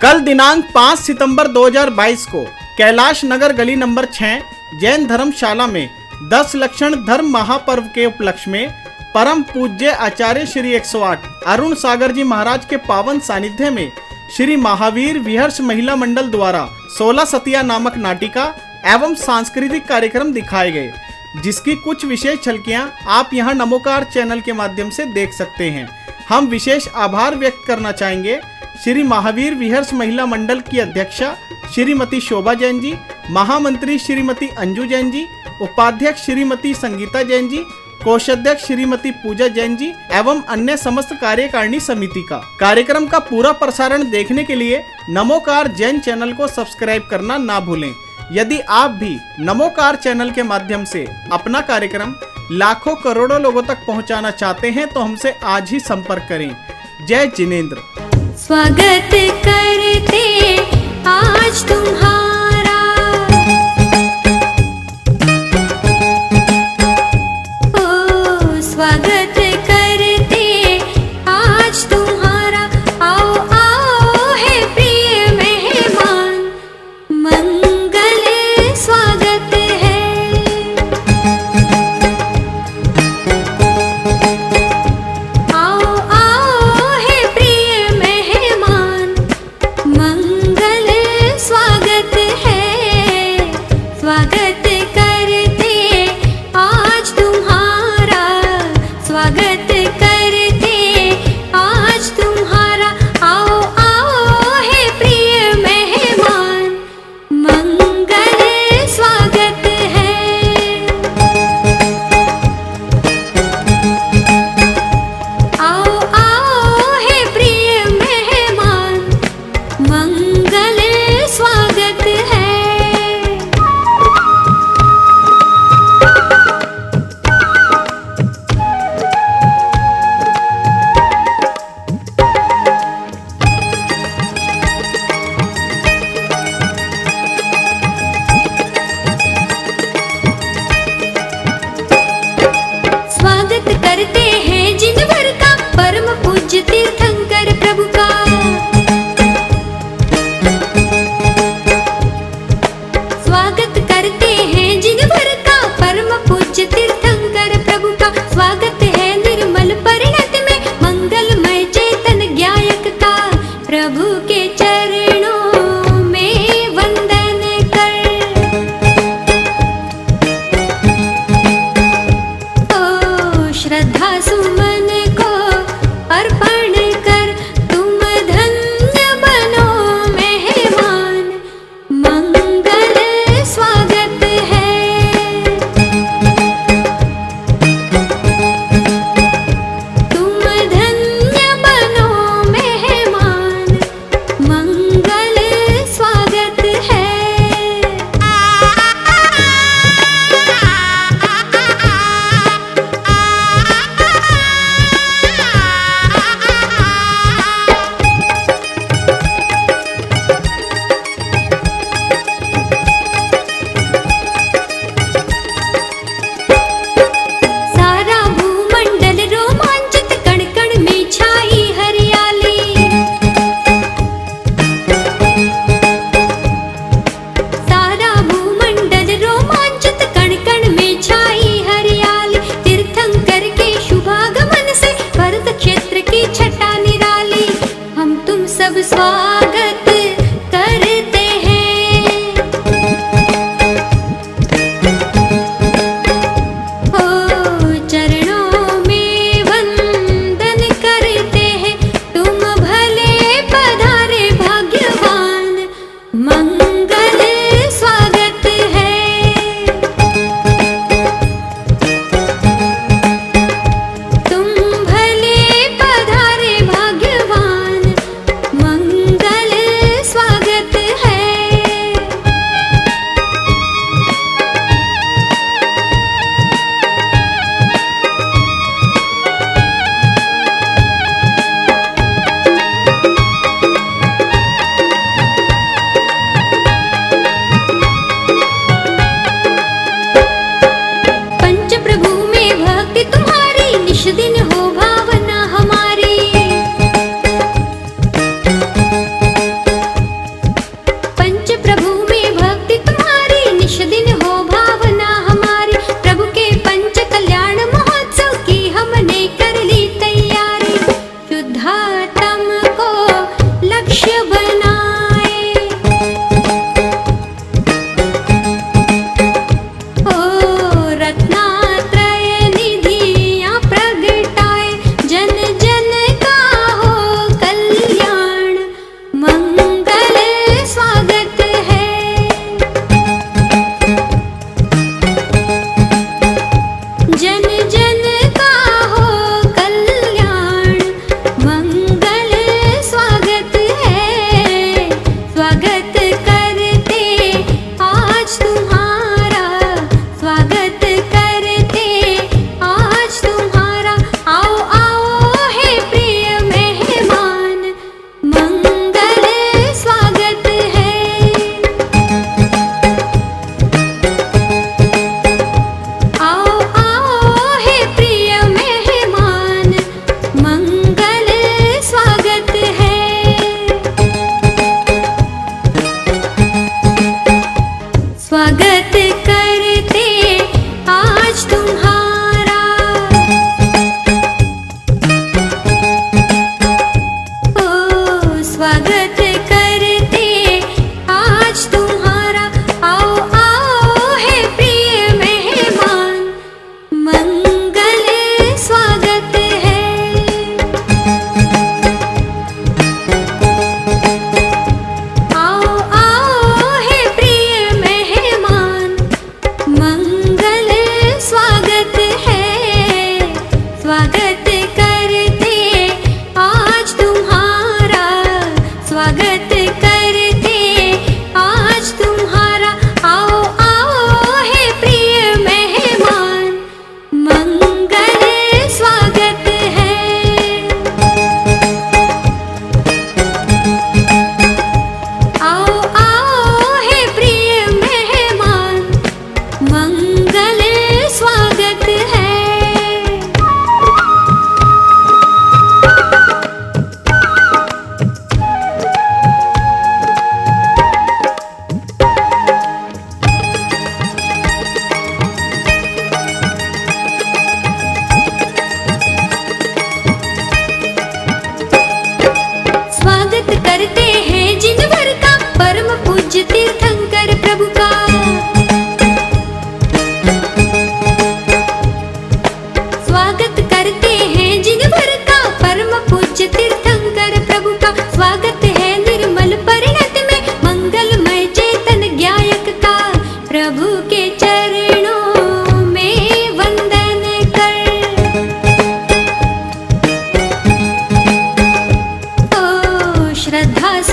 कल दिनांक 5 सितंबर 2022 को कैलाश नगर गली नंबर 6 जैन धर्मशाला में 10 लक्षण धर्म महापर्व के उपलक्ष्य में परम पूज्य आचार्य श्री 108 अरुण सागर जी महाराज के पावन सानिध्य में श्री महावीर विहर्ष महिला मंडल द्वारा 16 सतिया नामक नाटिका एवं सांस्कृतिक कार्यक्रम दिखाए गए, जिसकी कुछ विशेष झलकियां आप यहां नमोकार चैनल के माध्यम से देख सकते हैं। हम विशेष आभार व्यक्त करना चाहेंगे श्री महावीर विहर्ष महिला मंडल की अध्यक्षा श्रीमती शोभा जैन जी, महामंत्री श्रीमती अंजू जैन जी, उपाध्यक्ष श्रीमती संगीता जैन जी, कोषाध्यक्ष श्रीमती पूजा जैन जी एवं अन्य समस्त कार्यकारिणी समिति का। कार्यक्रम का पूरा प्रसारण देखने के लिए नमोकार जैन चैनल को सब्सक्राइब करना ना भूलें। यदि आप भी नमोकार चैनल के माध्यम से अपना कार्यक्रम लाखों करोड़ों लोगों तक पहुंचाना चाहते हैं तो हमसे आज ही संपर्क करें। जय जिनेंद्र। स्वागत करते आज तुम्हारा, ओ स्वागत करते आज तुम्हारा। आओ आओ है प्रिय मेहमान, मंगल स्वागत है। आओ आओ है प्रिय मेहमान,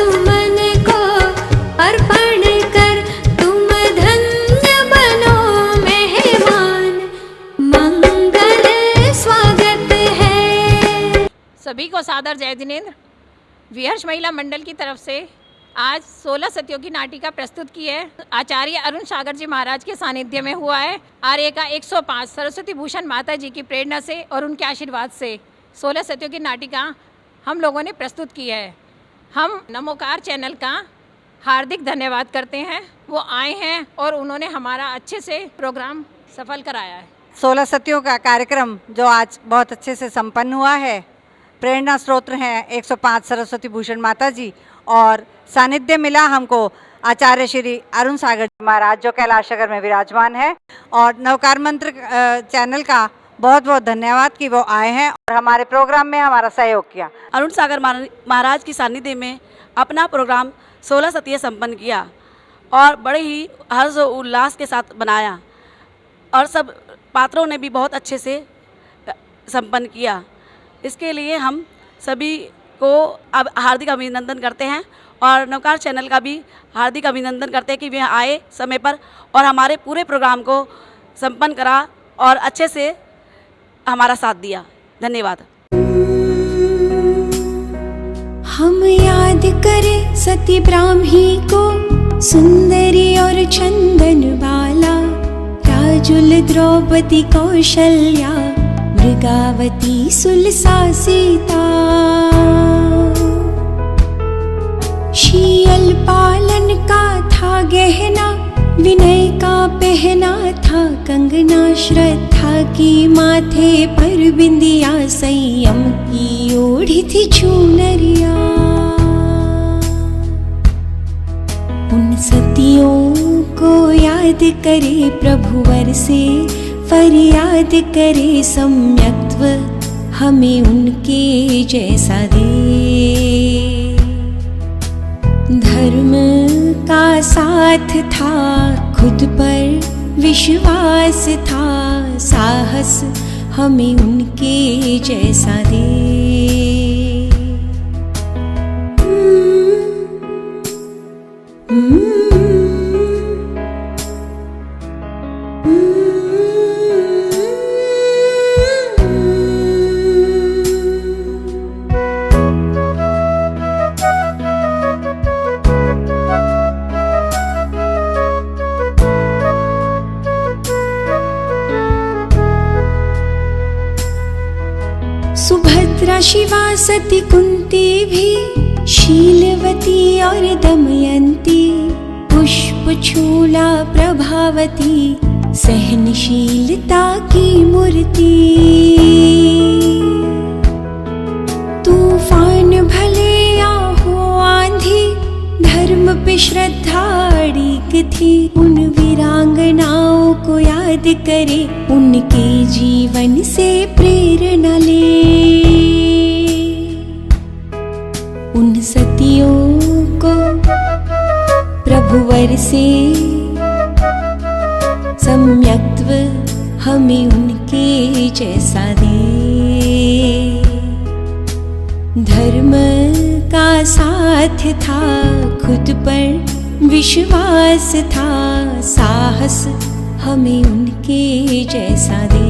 सुमन को अर्पण कर, तुम धन्य बनो मेहमान, मंगल स्वागत है। सभी को सादर जय जिनेंद्र। विहर्ष महिला मंडल की तरफ से आज 16 सतियों की नाटिका प्रस्तुत की है। आचार्य अरुण सागर जी महाराज के सानिध्य में हुआ है। आर्य का 105 सरस्वती भूषण माता जी की प्रेरणा से और उनके आशीर्वाद से 16 सतियों की नाटिका हम लोगों ने प्रस्तुत की है। हम नमोकार चैनल का हार्दिक धन्यवाद करते हैं। वो आए हैं और उन्होंने हमारा अच्छे से प्रोग्राम सफल कराया है। 16 सतियों का कार्यक्रम जो आज बहुत अच्छे से संपन्न हुआ है। प्रेरणा स्रोत हैं 105 सरस्वती भूषण माता जी और सानिध्य मिला हमको आचार्य श्री अरुण सागर महाराज जो कैलाश नगर में विराजमान है। और नवकार मंत्र चैनल का बहुत बहुत धन्यवाद कि वो आए हैं और हमारे प्रोग्राम में हमारा सहयोग किया। अरुण सागर महाराज की सानिध्य में अपना प्रोग्राम 16 सतिया संपन्न किया और बड़े ही हर्ष और उल्लास के साथ बनाया और सब पात्रों ने भी बहुत अच्छे से संपन्न किया। इसके लिए हम सभी को अब हार्दिक अभिनंदन करते हैं और नवकार चैनल का भी हार्दिक अभिनंदन करते हैं कि वे आए समय पर और हमारे पूरे प्रोग्राम को संपन्न करा और अच्छे से हमारा साथ दिया। धन्यवाद। हम याद करें सती ब्राह्मी को, सुंदरी और चंदन बाला, राजुल द्रौपदी कौशल्या, मृगावती सुलसा सीता। शीयल पालन का था गहना, विनय का पहना था कंगना, श्रद्धा की माथे पर बिंदिया, संयम की ओढ़ी थी चुनरिया। उन सतियों को याद करे प्रभुवर से फरियाद करे, सम्यक्त्व हमें उनके जैसा दे। धर्म का साथ था, खुद पर विश्वास था, साहस हमें उनके जैसा दे। सुभद्रा शिवा सती कुंती भी, शीलवती और दमयंती, पुष्पचूला प्रभावती, सहनशीलता की मूर्ति। तूफान भले या हो आंधी, धर्म पे श्रद्धा अड़िग थी। उन वीरांगनाओं को याद करे, उनके जीवन से प्रेरणा ले। उन सतियों को प्रभुवर से सम्यक्त्व हमें उनके जैसा दे। धर्म का साथ था, खुद पर विश्वास था, साहस हमें उनके जैसा दे।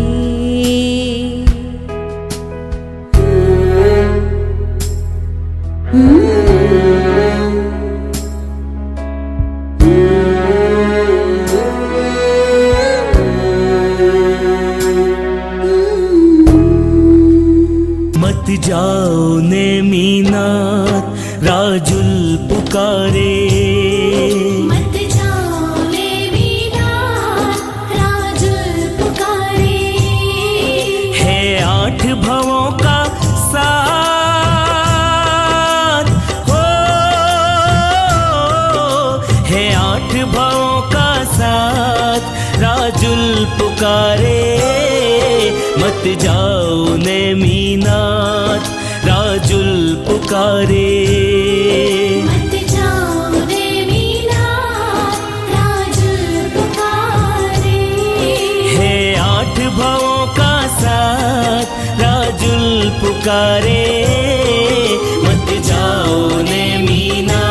मत जाओ ने मीनात, राजुल पुकारे। मत जाओ ने मीनात, राजुल पुकारे। है 8 भवों का साथ हो, है 8 भवों का साथ, राजुल पुकारे। मत जाओ ने मीनात, राजुल पुकारे। मत जाओ ने मीनात, राजुल पुकारे। है 8 भवों का साथ, राजुल पुकारे। मत जाओ ने मीना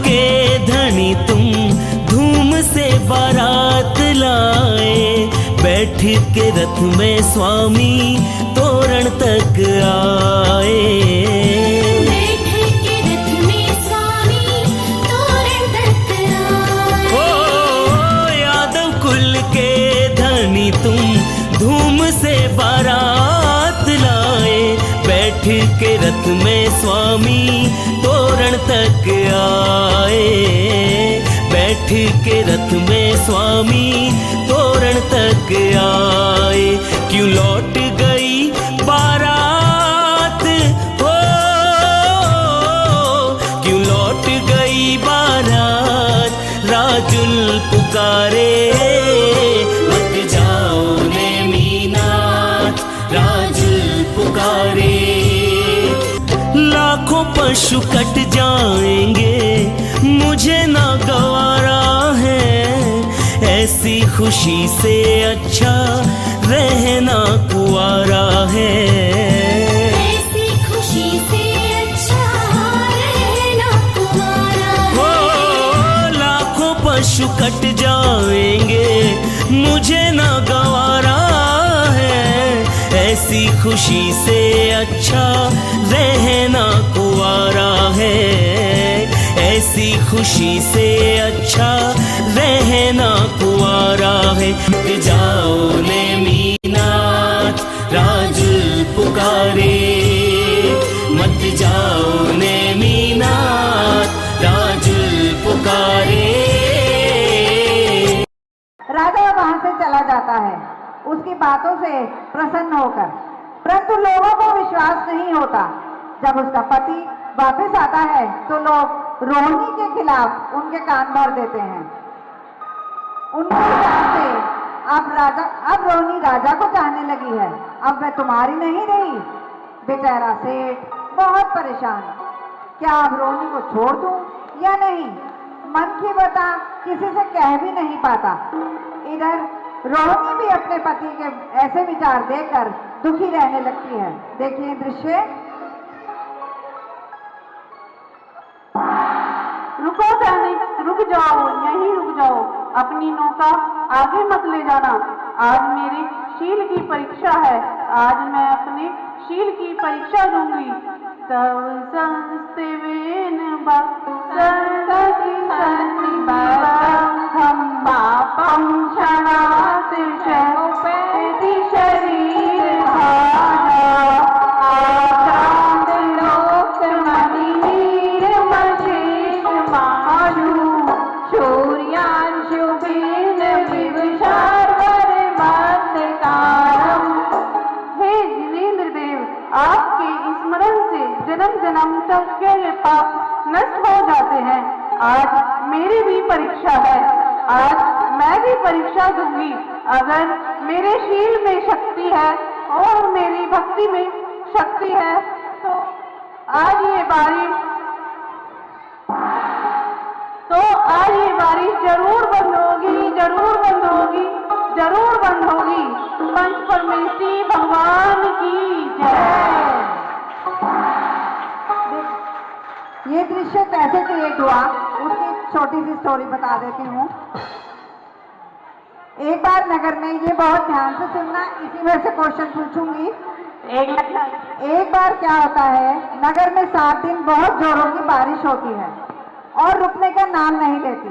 के धनी तुम धूम से बारात लाए, बैठ के रथ में स्वामी तोरण तक आए। बैठ के रथ में स्वामी तोरण तक आए। ओ यादव कुल के धनी तुम धूम से बारात लाए, बैठ के रथ में स्वामी तोरण तक आए। बैठ के रथ में स्वामी तोरण तक आए। क्यों लौट गई बारात हो, क्यों लौट गई बारात, राजुल पुकारे मत जाओ ने मीनाथ, राजुल पुकारे। लाखों पशु कट जाएंगे मुझे ना गवारा है, ऐसी खुशी से अच्छा रहना कुआरा है। ऐसी खुशी से अच्छा रहना कुआरा हो लाखों पशु कट जाएंगे मुझे ना गवारा है, ऐसी खुशी से अच्छा रहना कुआरा है। ऐसी खुशी से अच्छा रहना कुआरा है। मत जाओ ने मीनाथ, राजुल पुकारे, मत जाओ ने मीनाथ, राजुल पुकारे। राजा वहां से चला जाता है उसकी बातों से प्रसन्न होकर, परंतु लोगों को विश्वास नहीं होता। जब उसका पति वापस आता है तो लोग रोहिणी के खिलाफ उनके कान भर देते हैं। उनके हिसाब से अब रोहिणी राजा को चाहने लगी है, अब वह तुम्हारी नहीं रही। बेचारा सेठ बहुत परेशान, क्या अब रोहिणी को छोड़ दूं या नहीं, मन की बता किसी से कह भी नहीं पाता। इधर रोहिणी भी अपने पति के ऐसे विचार देखकर दुखी रहने लगती है। देखिए दृश्य। रुको जाने, रुक जाओ, यहीं रुक जाओ, अपनी नौका आगे मत ले जाना। आज मेरी शील की परीक्षा है, आज मैं अपने शील की परीक्षा दूंगी। तव संस्तेवेन पापम क्षणात् शक्ति शरीर जन्म जन्म तक के पाप नष्ट हो जाते हैं। आज मेरी भी परीक्षा है, आज मैं भी परीक्षा दूंगी। अगर मेरे शील में शक्ति है और मेरी भक्ति में शक्ति है तो आज ये बारिश जरूर बंद होगी, जरूर बंद होगी, जरूर बंद होगी। पंच परमेश्वरी भगवान की जय। ये दृश्य कैसे क्रिएट हुआ उसकी छोटी सी स्टोरी बता देती हूँ। एक बार नगर में, ये बहुत ध्यान से सुनना, इसी में से क्वेश्चन पूछूंगी। एक बार क्या होता है, नगर में 7 दिन बहुत जोरों की बारिश होती है और रुकने का नाम नहीं लेती।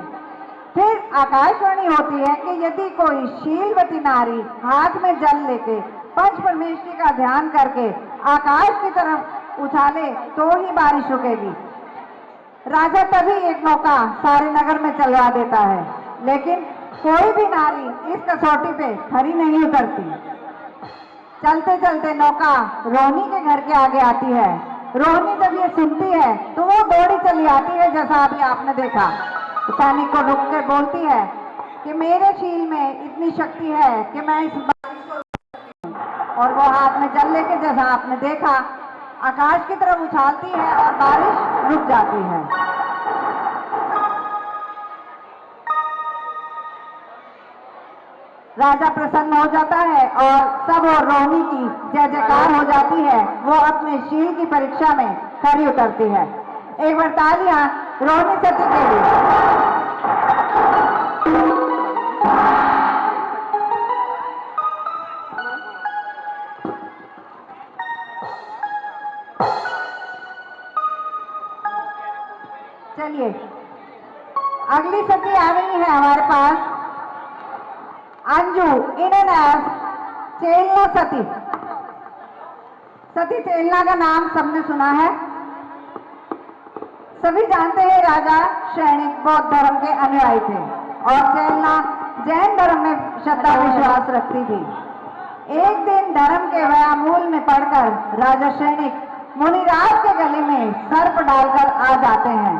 फिर आकाशवाणी होती है कि यदि कोई शीलवती नारी हाथ में जल लेके पंच परमेश्वरी का ध्यान करके आकाश की तरफ उछाले तो ही बारिश रुकेगी। राजा तभी एक नौका सारे नगर में चलवा देता है, लेकिन कोई भी नारी इस कसौटी पे खरी नहीं उतरती। चलते चलते नौका रोहिणी के घर के आगे आती है। रोहिणी जब ये सुनती है तो वो दौड़ी चली आती है, जैसा अभी आपने देखा। सैनिक को रुक के बोलती है कि मेरे शील में इतनी शक्ति है कि मैं इस बारिश को, और वो हाथ में जल लेके, जैसा आपने देखा, आकाश की तरफ उछालती है और बारिश रुक जाती है। राजा प्रसन्न हो जाता है और सब और रोहिणी की जय जयकार हो जाती है। वो अपने शील की परीक्षा में खरी उतरती है। एक बार तालियां रोहिणी सती के लिए। चलिए अगली सती आ रही है हमारे पास, अंजू इन्हें चेलना सती। सती चेलना का नाम सबने सुना है, सभी जानते हैं राजा सैनिक बौद्ध धर्म के अनुयायी थे और चेलना जैन धर्म में श्रद्धा विश्वास रखती थी। एक दिन धर्म के व्यामूल में पड़कर राजा सैनिक मुनिराज के गले में सर्प डालकर आ जाते हैं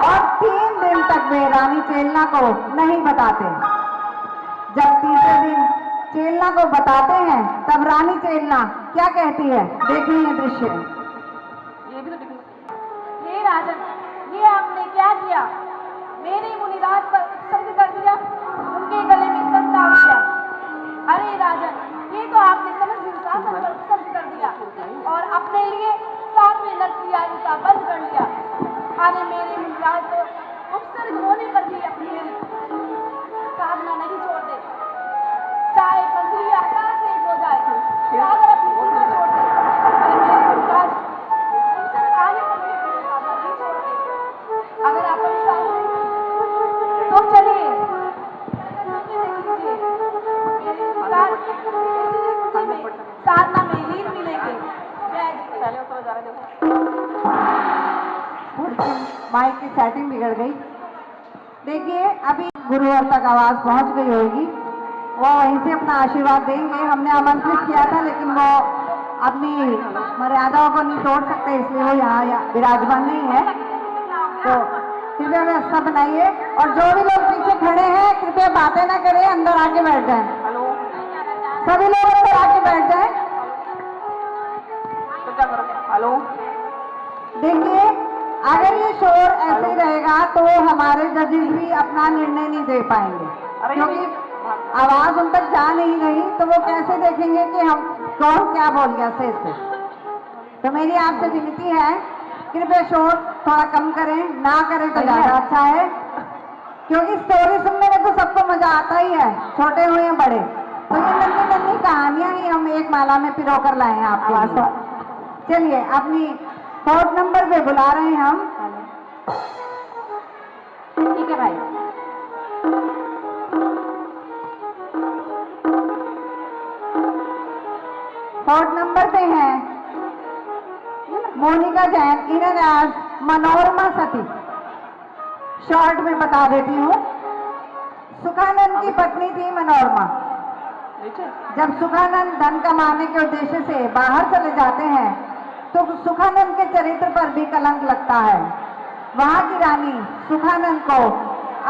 और 3 दिन तक वे रानी चेलना को नहीं बताते। जब तीसरे दिन चेलना को बताते हैं तब रानी चेलना क्या कहती है, देखिए ये दृश्य। हे राजन, ये आपने क्या किया? मेरे मुनिराज पर उत्सर्ग कर दिया, उनके गले में सर्प डाल दिया। अरे राजन, ये तो आपने समझ दुशासन पर उत्सर्ग कर दिया और अपने लिए 7वें नर की आयु का बंद कर लिया। अरे मेरे मुनिराज तो उपसर्ग होने पर भी अपनी साधना नहीं छोड़ते, चाहे पृथ्वी आकाश से हो जाए, सागर अपनी सीमा छोड़ दे। अरे मेरे मुनिराज उपसर्ग आने पर भी अपनी साधना नहीं छोड़ते। अगर आप विश्वास नहीं तो चलिए मेरे मुनिराज इसी स्थिति में साधना में लीन मिलेंगे। माइक की सेटिंग बिगड़ गई। देखिए अभी गुरुवर तक आवाज पहुंच गई होगी, वो वहीं से अपना आशीर्वाद देंगे। हमने आमंत्रित किया था लेकिन वो अपनी मर्यादाओं को नहीं तोड़ सकते, इसलिए वो यहाँ विराजमान नहीं है। तो कृपया व्यवस्था बनाइए और जो भी लोग पीछे खड़े हैं कृपया बातें ना करें, अंदर आके बैठ जाएं। सभी लोग अंदर आके बैठ जाएं। हेलो, देखिए अगर ये शोर ऐसे ही रहेगा तो हमारे जजेस भी अपना निर्णय नहीं दे पाएंगे, क्योंकि आवाज उन तक जा नहीं रही तो वो कैसे देखेंगे कि हम कौन क्या बोल गया स्टेज पे। तो मेरी आपसे विनती है कृपया शोर थोड़ा कम करें, ना करें तो ज्यादा अच्छा है, क्योंकि स्टोरी सुनने में तो सबको मजा आता ही है, छोटे हुए हैं बड़े। तो ये नन्ही नन्ही कहानियां ही हम एक माला में पिरो कर लाए हैं आपके। चलिए अपनी 4th नंबर पे बुला रहे हैं हम। ठीक है भाई। फोर्थ नंबर पे है मोनिका जैन, इन्हें आज मनोरमा सती। शॉर्ट में बता देती हूँ, सुखानंद की पत्नी थी मनोरमा। जब सुखानंद धन कमाने के उद्देश्य से बाहर चले जाते हैं तो सुखानंद के चरित्र पर भी कलंक लगता है। वहां की रानी सुखानंद को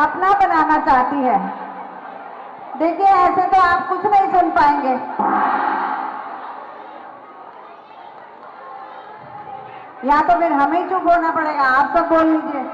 अपना बनाना चाहती है। देखिए ऐसे तो आप कुछ नहीं सुन पाएंगे। या तो फिर हमें ही चुप होना पड़ेगा, आप सब बोल लीजिए।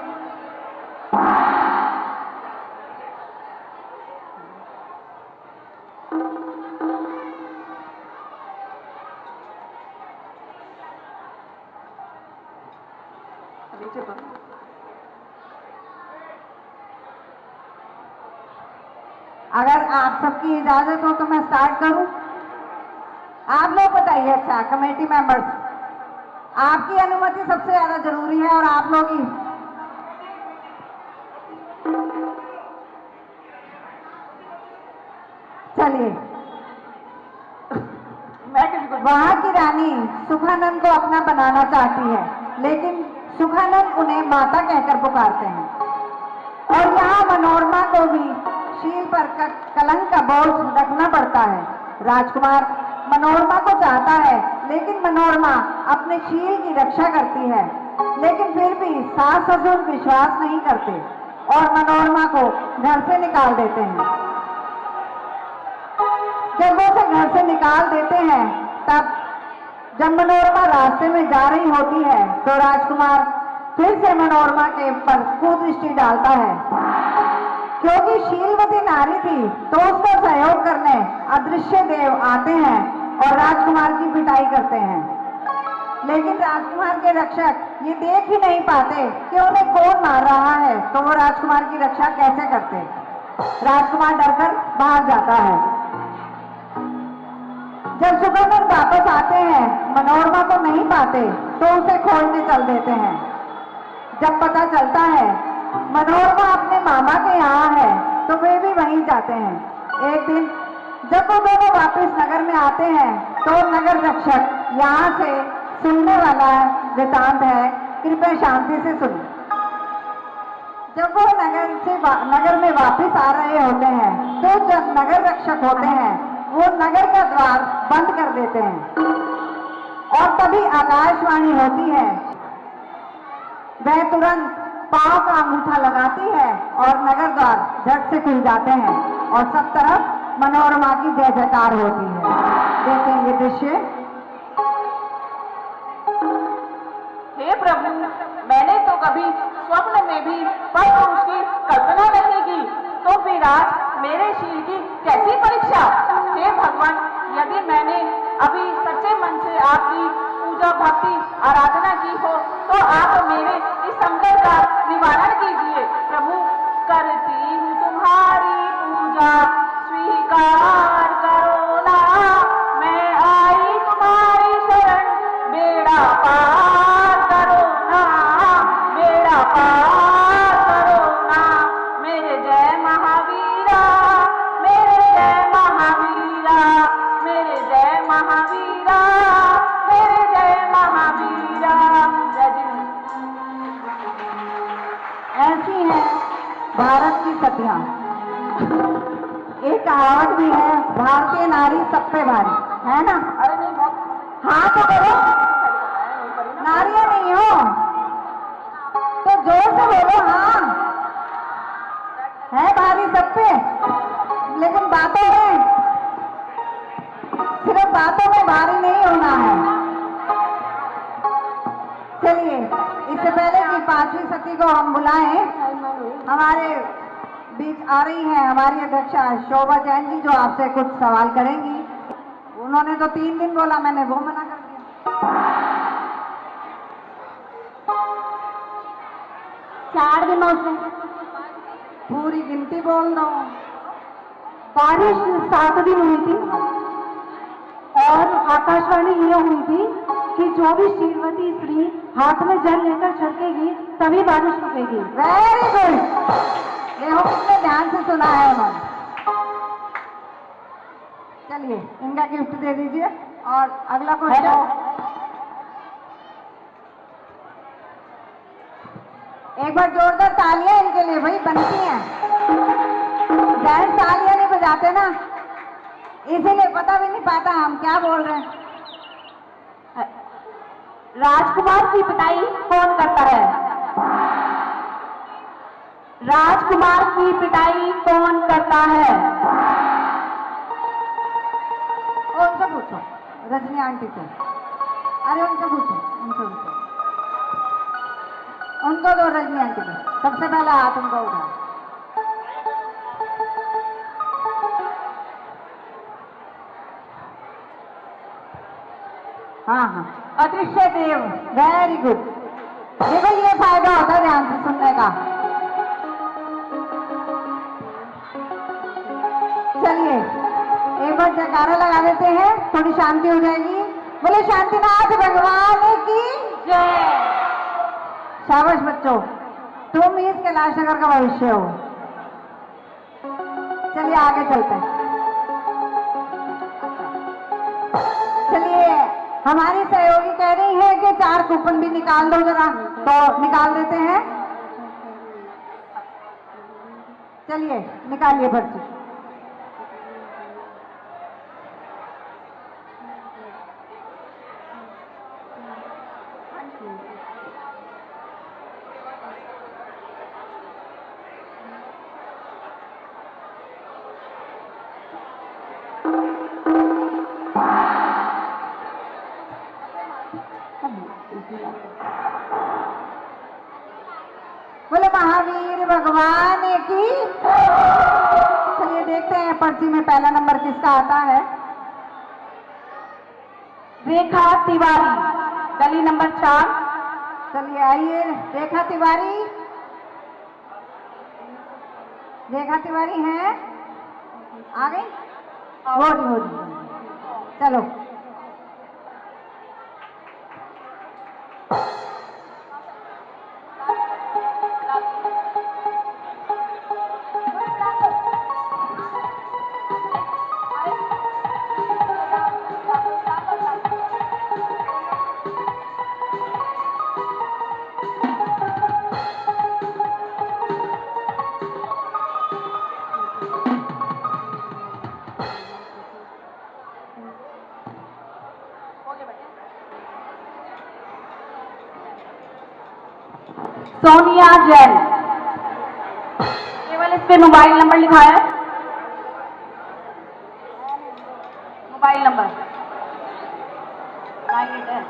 अगर आप सबकी इजाजत हो तो मैं स्टार्ट करूं। आप लोग बताइए, अच्छा कमेटी मेंबर्स, आपकी अनुमति सबसे ज्यादा जरूरी है और आप लोग ही। चलिए, वहां की रानी सुखानंद को अपना बनाना चाहती है, लेकिन सुखानंद उन्हें माता कहकर पुकारते हैं। और यहाँ मनोरमा को भी शील पर कलंक का बोझ रखना पड़ता है। राजकुमार मनोरमा को चाहता है, लेकिन मनोरमा अपने शील की रक्षा करती है, लेकिन फिर भी सास ससुर विश्वास नहीं करते और मनोरमा को घर से निकाल देते हैं। जब वो उसे घर से निकाल देते हैं तब जब मनोरमा रास्ते में जा रही होती है तो राजकुमार फिर से मनोरमा के ऊपर कुदृष्टि डालता है। क्योंकि शीलवती नारी थी तो उसका सहयोग करने अदृश्य देव आते हैं और राजकुमार की पिटाई करते हैं। लेकिन राजकुमार के रक्षक ये देख ही नहीं पाते कि उन्हें कौन मार रहा है, तो वो राजकुमार की रक्षा कैसे करते। राजकुमार डरकर भाग जाता है। जब सुगंधर वापस आते हैं, मनोरमा को नहीं पाते तो उसे खोजने चल देते हैं। जब पता चलता है मनोरमा अपने मामा के यहाँ है, तो वे भी वहीं जाते हैं। एक दिन जब वो दोनों वापस नगर में आते हैं, तो नगर रक्षक यहाँ से सुनने वाला वृतांत है, कृपया शांति से सुनिए। जब वो नगर में वापस आ रहे होते हैं, तो जब नगर रक्षक होते हैं वो नगर का द्वार बंद कर देते हैं और तभी आकाशवाणी होती है। वह तुरंत पांव का अंगूठा लगाती है और नगर द्वार झट से खुल जाते हैं और सब तरफ मनोरमा की जय जयकार होती है। देखेंगे दृश्य। हे प्रभु, मैंने तो कभी स्वप्न में भी पर उसकी कल्पना नहीं की, तो फिर आज मेरे शील की कैसी परीक्षा। हे भगवान, यदि मैंने अभी सच्चे मन से आपकी पूजा भक्ति आराधना की हो, तो आप मेरे इस संकट का निवारण कीजिए। प्रभु, करती हूँ तुम्हारी पूजा, स्वीकार करो ना, मैं आई तुम्हारी शरण, बेड़ा पार करो ना, बेड़ा पार करो ना। मेरे जय महावीरा, मेरे जय महावीरा, मेरे जय महावीरा, मेरे जय महावीरा। जय जी। ऐसी है भारत की सतियां। एक कहावत भी है, भारतीय नारी सब पे भारी, है ना। अरे नहीं, बहुत हाँ तो करो, नारियां नहीं हो तो जोर से बोलो। हाँ है भारी सब पे, लेकिन बातों में, सिर्फ बातों में भारी नहीं होना है। चलिए, इससे पहले कि पांचवी सती को हम बुलाएं, हमारे बीच आ रही हैं हमारी अध्यक्षा शोभा जैन जी, जो आपसे कुछ सवाल करेंगी। उन्होंने तो 3 दिन बोला, मैंने वो मना कर दिया। 4 दिनों से पूरी गिनती बोल दो। बारिश 7 दिन हुई थी और आकाशवाणी ये हुई थी कि जो भी शीलवती स्त्री हाथ में जल लेकर छिड़केगी तभी बारिश रुकेगी। वेरी गुड, देखो कितने ध्यान से सुना है उन्होंने। चलिए, इनका गिफ्ट दे दीजिए और अगला क्वेश्चन। एक बार जोरदार तालियां इनके लिए, भाई बनती हैं। जेंट्स तालियां नहीं बजाते ना, इसीलिए पता भी नहीं पाता हम क्या बोल रहे हैं। राजकुमार की पिटाई कौन करता है? राजकुमार की पिटाई कौन करता है? उनसे पूछो, रजनी आंटी से। अरे उनसे पूछो, उनसे पूछो, उनको दो, रजनी आंटी को। सबसे पहला हाथ उनको उठाओ। हाँ हाँ, अदृश्य देव, वेरी गुड। देखो ये फायदा होता है ध्यान से सुनने का। चलिए, एक बार जयकारा लगा देते हैं, थोड़ी शांति हो जाएगी। बोले शांतिनाथ भगवान की जय। शाबाश बच्चों, तुम ही इस कैलाश नगर का भविष्य हो। चलिए आगे चलते हैं। चलिए, हमारी सहयोगी कह रही है कि 4 कूपन भी निकाल दो जरा, तो निकाल देते हैं। चलिए निकालिए पर्ची। बोले महावीर भगवान की। चलिए देखते हैं पर्ची में पहला नंबर किसका आता है। रेखा तिवारी। गली नंबर 4। चलिए आइए, रेखा तिवारी। रेखा तिवारी हैं? आ गई? हो रही। चलो सोनिया जैन, केवल इस पे मोबाइल नंबर लिखा है, मोबाइल नंबर 98 है।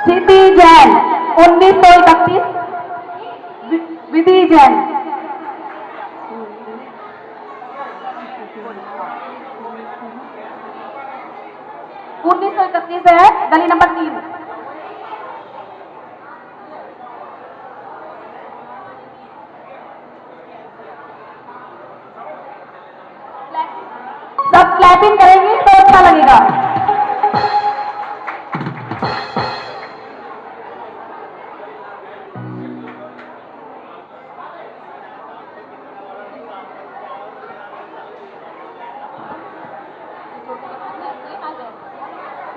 सिद्धि जैन 1931। विधि जैन 1931 है, गली नंबर 3। सब क्लैपिंग करेंगी तो अच्छा लगेगा।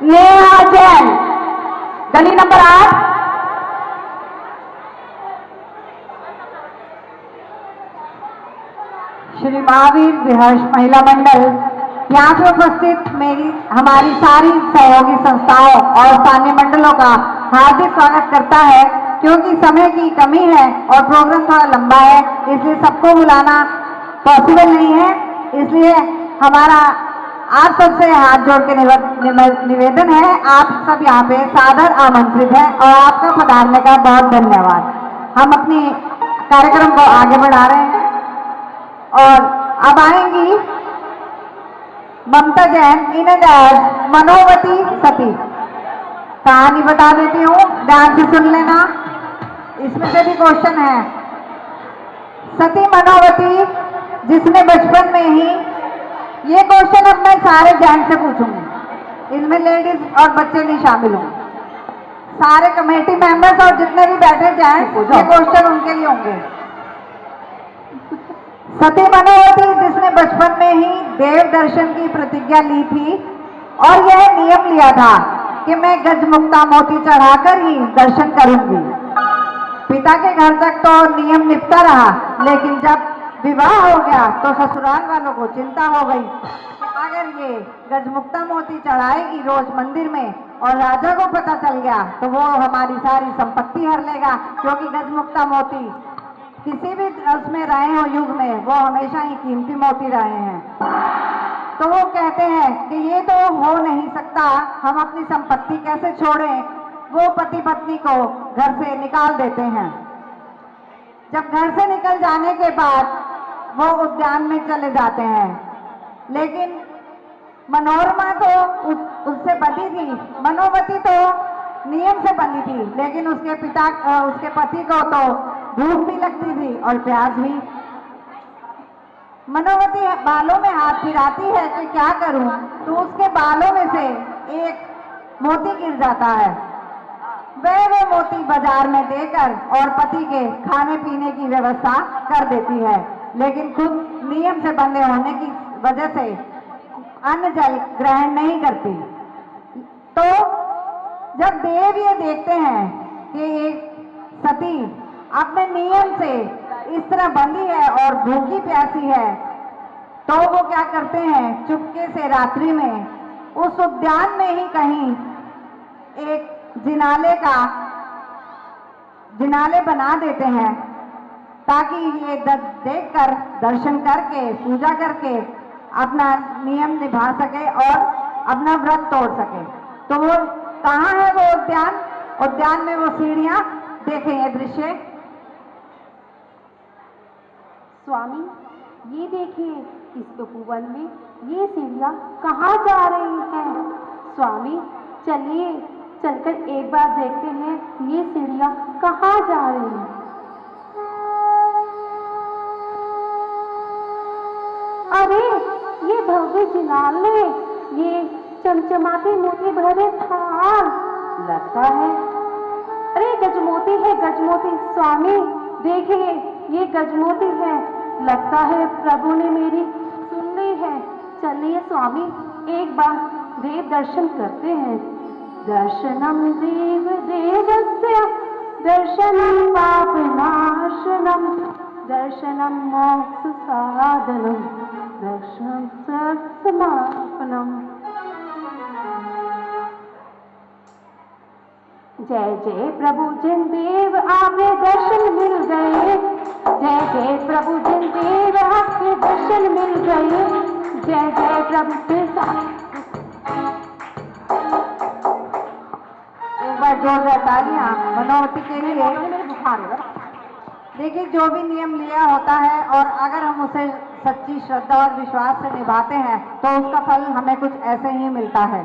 नेहा जैन, गली नंबर 8। श्री महावीर विहर्ष महिला मंडल यहाँ पे उपस्थित हमारी सारी सहयोगी संस्थाओं और स्थानीय मंडलों का हार्दिक स्वागत करता है। क्योंकि समय की कमी है और प्रोग्राम थोड़ा लंबा है, इसलिए सबको बुलाना पॉसिबल नहीं है। इसलिए हमारा आप सबसे हाथ जोड़ के निवेदन है, आप सब यहाँ पे सादर आमंत्रित हैं और आपका पधारने का बहुत धन्यवाद। हम अपनी कार्यक्रम को आगे बढ़ा रहे हैं और अब आएंगी ममता जैन, इनचार्ज मनोवती सती। कहानी बता देती हूँ, ध्यान से सुन लेना, इसमें से भी क्वेश्चन है। सती मनोवती जिसने बचपन में ही, ये क्वेश्चन अब मैं सारे जैन से पूछूंगी, इसमें लेडीज और बच्चे नहीं शामिल होंगे। सारे कमेटी मेंबर्स और जितने भी बैठे जैन, ये क्वेश्चन उनके लिए होंगे। सती मनोवती जिसने बचपन में ही देव दर्शन की प्रतिज्ञा ली थी और यह नियम लिया था कि मैं गजमुक्ता मोती चढ़ाकर ही दर्शन करूंगी। पिता के घर तक तो नियम निपटा रहा, लेकिन जब विवाह हो गया तो ससुराल वालों को चिंता हो गई कि अगर ये गजमुक्ता मोती चढ़ाएगी रोज मंदिर में और राजा को पता चल गया तो वो हमारी सारी संपत्ति हर लेगा। क्योंकि गजमुक्ता मोती किसी भी उसमें रहे हो युग में, वो हमेशा ही कीमती मोती रहे हैं। तो वो कहते हैं कि ये तो हो नहीं सकता, हम अपनी संपत्ति कैसे छोड़ें। वो पति पत्नी को घर से निकाल देते हैं। जब घर से निकल जाने के बाद वो उद्यान में चले जाते हैं, लेकिन मनोरमा तो उससे बंधी थी, मनोवती तो नियम से बंधी थी, लेकिन उसके पति को तो भूख भी लगती थी और प्यास भी। मनोवती बालों में हाथ फिराती है कि क्या करूं, तो उसके बालों में से एक मोती गिर जाता है। वह वो मोती बाजार में देकर और पति के खाने पीने की व्यवस्था कर देती है, लेकिन खुद नियम से बंधे होने की वजह से अन्न जल ग्रहण नहीं करती। तो जब देव ये देखते हैं कि एक सती अपने नियम से इस तरह बंधी है और भूखी प्यासी है, तो वो क्या करते हैं, चुपके से रात्रि में उस उद्यान में ही कहीं एक जिनाले बना देते हैं, ताकि ये देखकर दर्शन करके पूजा करके अपना नियम निभा सके और अपना व्रत तोड़ सके। तो वो कहाँ है वो उद्यान में वो सीढ़ियां, देखें ये दृश्य। स्वामी ये देखिए, इस उपवन में ये सीढ़ियाँ कहाँ जा रही हैं? स्वामी, चलिए चलकर एक बार देखते हैं ये सीढ़ियाँ कहाँ जा रही हैं। अरे, ये भव्य जिनालय, ये चमचमाते मोती भरे थाल, लगता है, अरे गजमोती है, गजमोती। स्वामी देखिए, ये गजमोती है, लगता है प्रभु ने मेरी सुन ली है। चलिए स्वामी, एक बार देव दर्शन करते हैं। दर्शनम देव देवस्य दर्शनम पापनाशनम दर्शनम मोक्ष साधनम दर्शनम सर्वसमापनम। जय जय प्रभु जिन देव आपके दर्शन मिल गए, जय जय प्रभु जिन देव आपके दर्शन मिल गए, जय जय प्रभु के साथ। एक बार जोरदार तालियां मनोवती के लिए। देखिए, जो भी नियम लिया होता है और अगर हम उसे सच्ची श्रद्धा और विश्वास से निभाते हैं तो उसका फल हमें कुछ ऐसे ही मिलता है।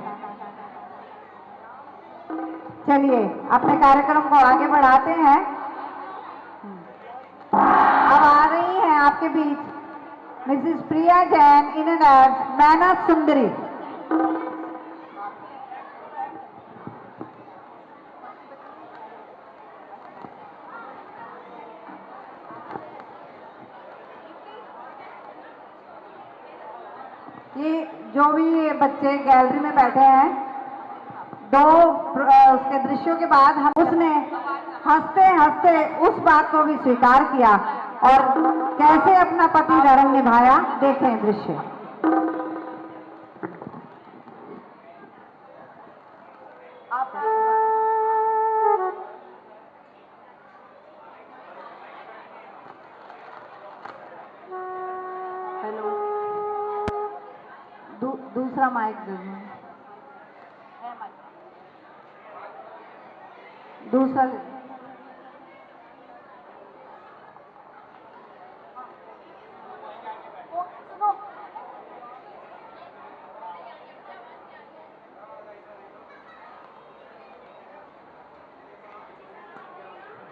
चलिए अपने कार्यक्रम को आगे बढ़ाते हैं। अब आ रही हैं आपके बीच मिसेस प्रिया जैन इन एज मैना सुंदरी। ये जो भी ये बच्चे गैलरी में बैठे हैं, दो उसके दृश्यों के बाद हम उसने हंसते हंसते उस बात को भी स्वीकार किया और कैसे अपना पति धर्म निभाया। देखें दृश्य। हेलो, दूसरा माइक दे दो। दूसरा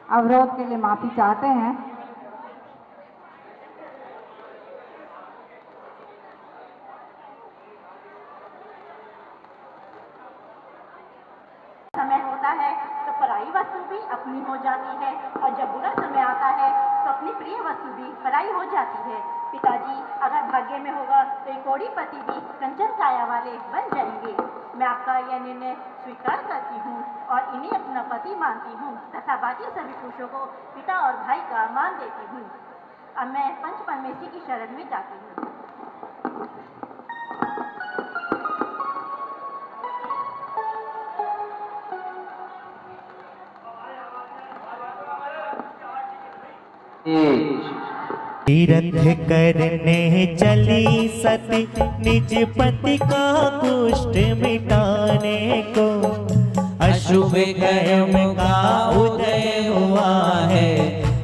अवरोध के लिए माफी चाहते हैं। समय होता है तो पराई वस्तु भी अपनी हो जाती है और जब बुरा समय आता है तो अपनी प्रिय वस्तु भी पराई हो जाती है। पिताजी, अगर भाग्य में होगा तो ये कोड़ीपति भी कंचन काया वाले बन जाएंगे। मैं आपका यह निर्णय स्वीकार करती हूँ और इन्हें अपना पति मानती हूँ तथा बाकी सभी पुरुषों को पिता और भाई का मान देती हूँ। अब मैं पंच परमेश्वरी की शरण में जाती हूँ। तीर्थ करने चली सती निज पति का कुष्ठ मिटाने को, अशुभ कर्म का उदय हुआ है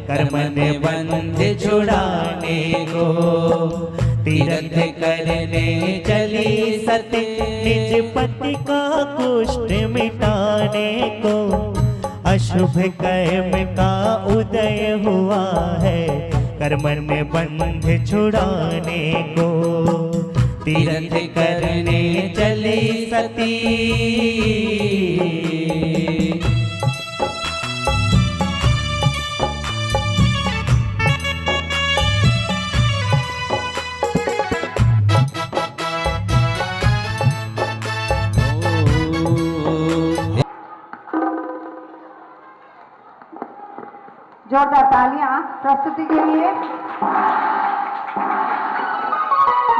कर्मन बंध छुड़ाने को। तीर्थ करने चली सती निज पति का कुष्ठ मिटाने को, अशुभ कर्म का उदय हुआ है कर्मन में बंध छुड़ाने को। तीर्थ करने चली सती जोरदार तालियां प्रस्तुति के लिए।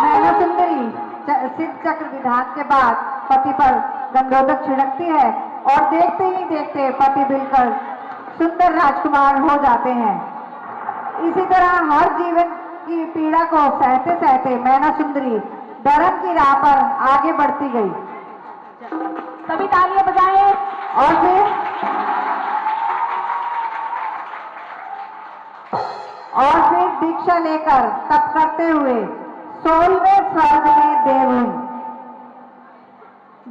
मैना सुंदरी सिद्ध चक्र विधान के बाद पति पर गंधोदक छिड़कती है और देखते ही देखते पति बिलकर सुंदर राजकुमार हो जाते हैं। इसी तरह हर जीवन की पीड़ा को सहते सहते मैना सुंदरी धर्म की राह पर आगे बढ़ती गई। सभी तालियां बजाएं। और फिर और फिर दीक्षा लेकर तप करते हुए 16वें स्वर्ग में देव हुई।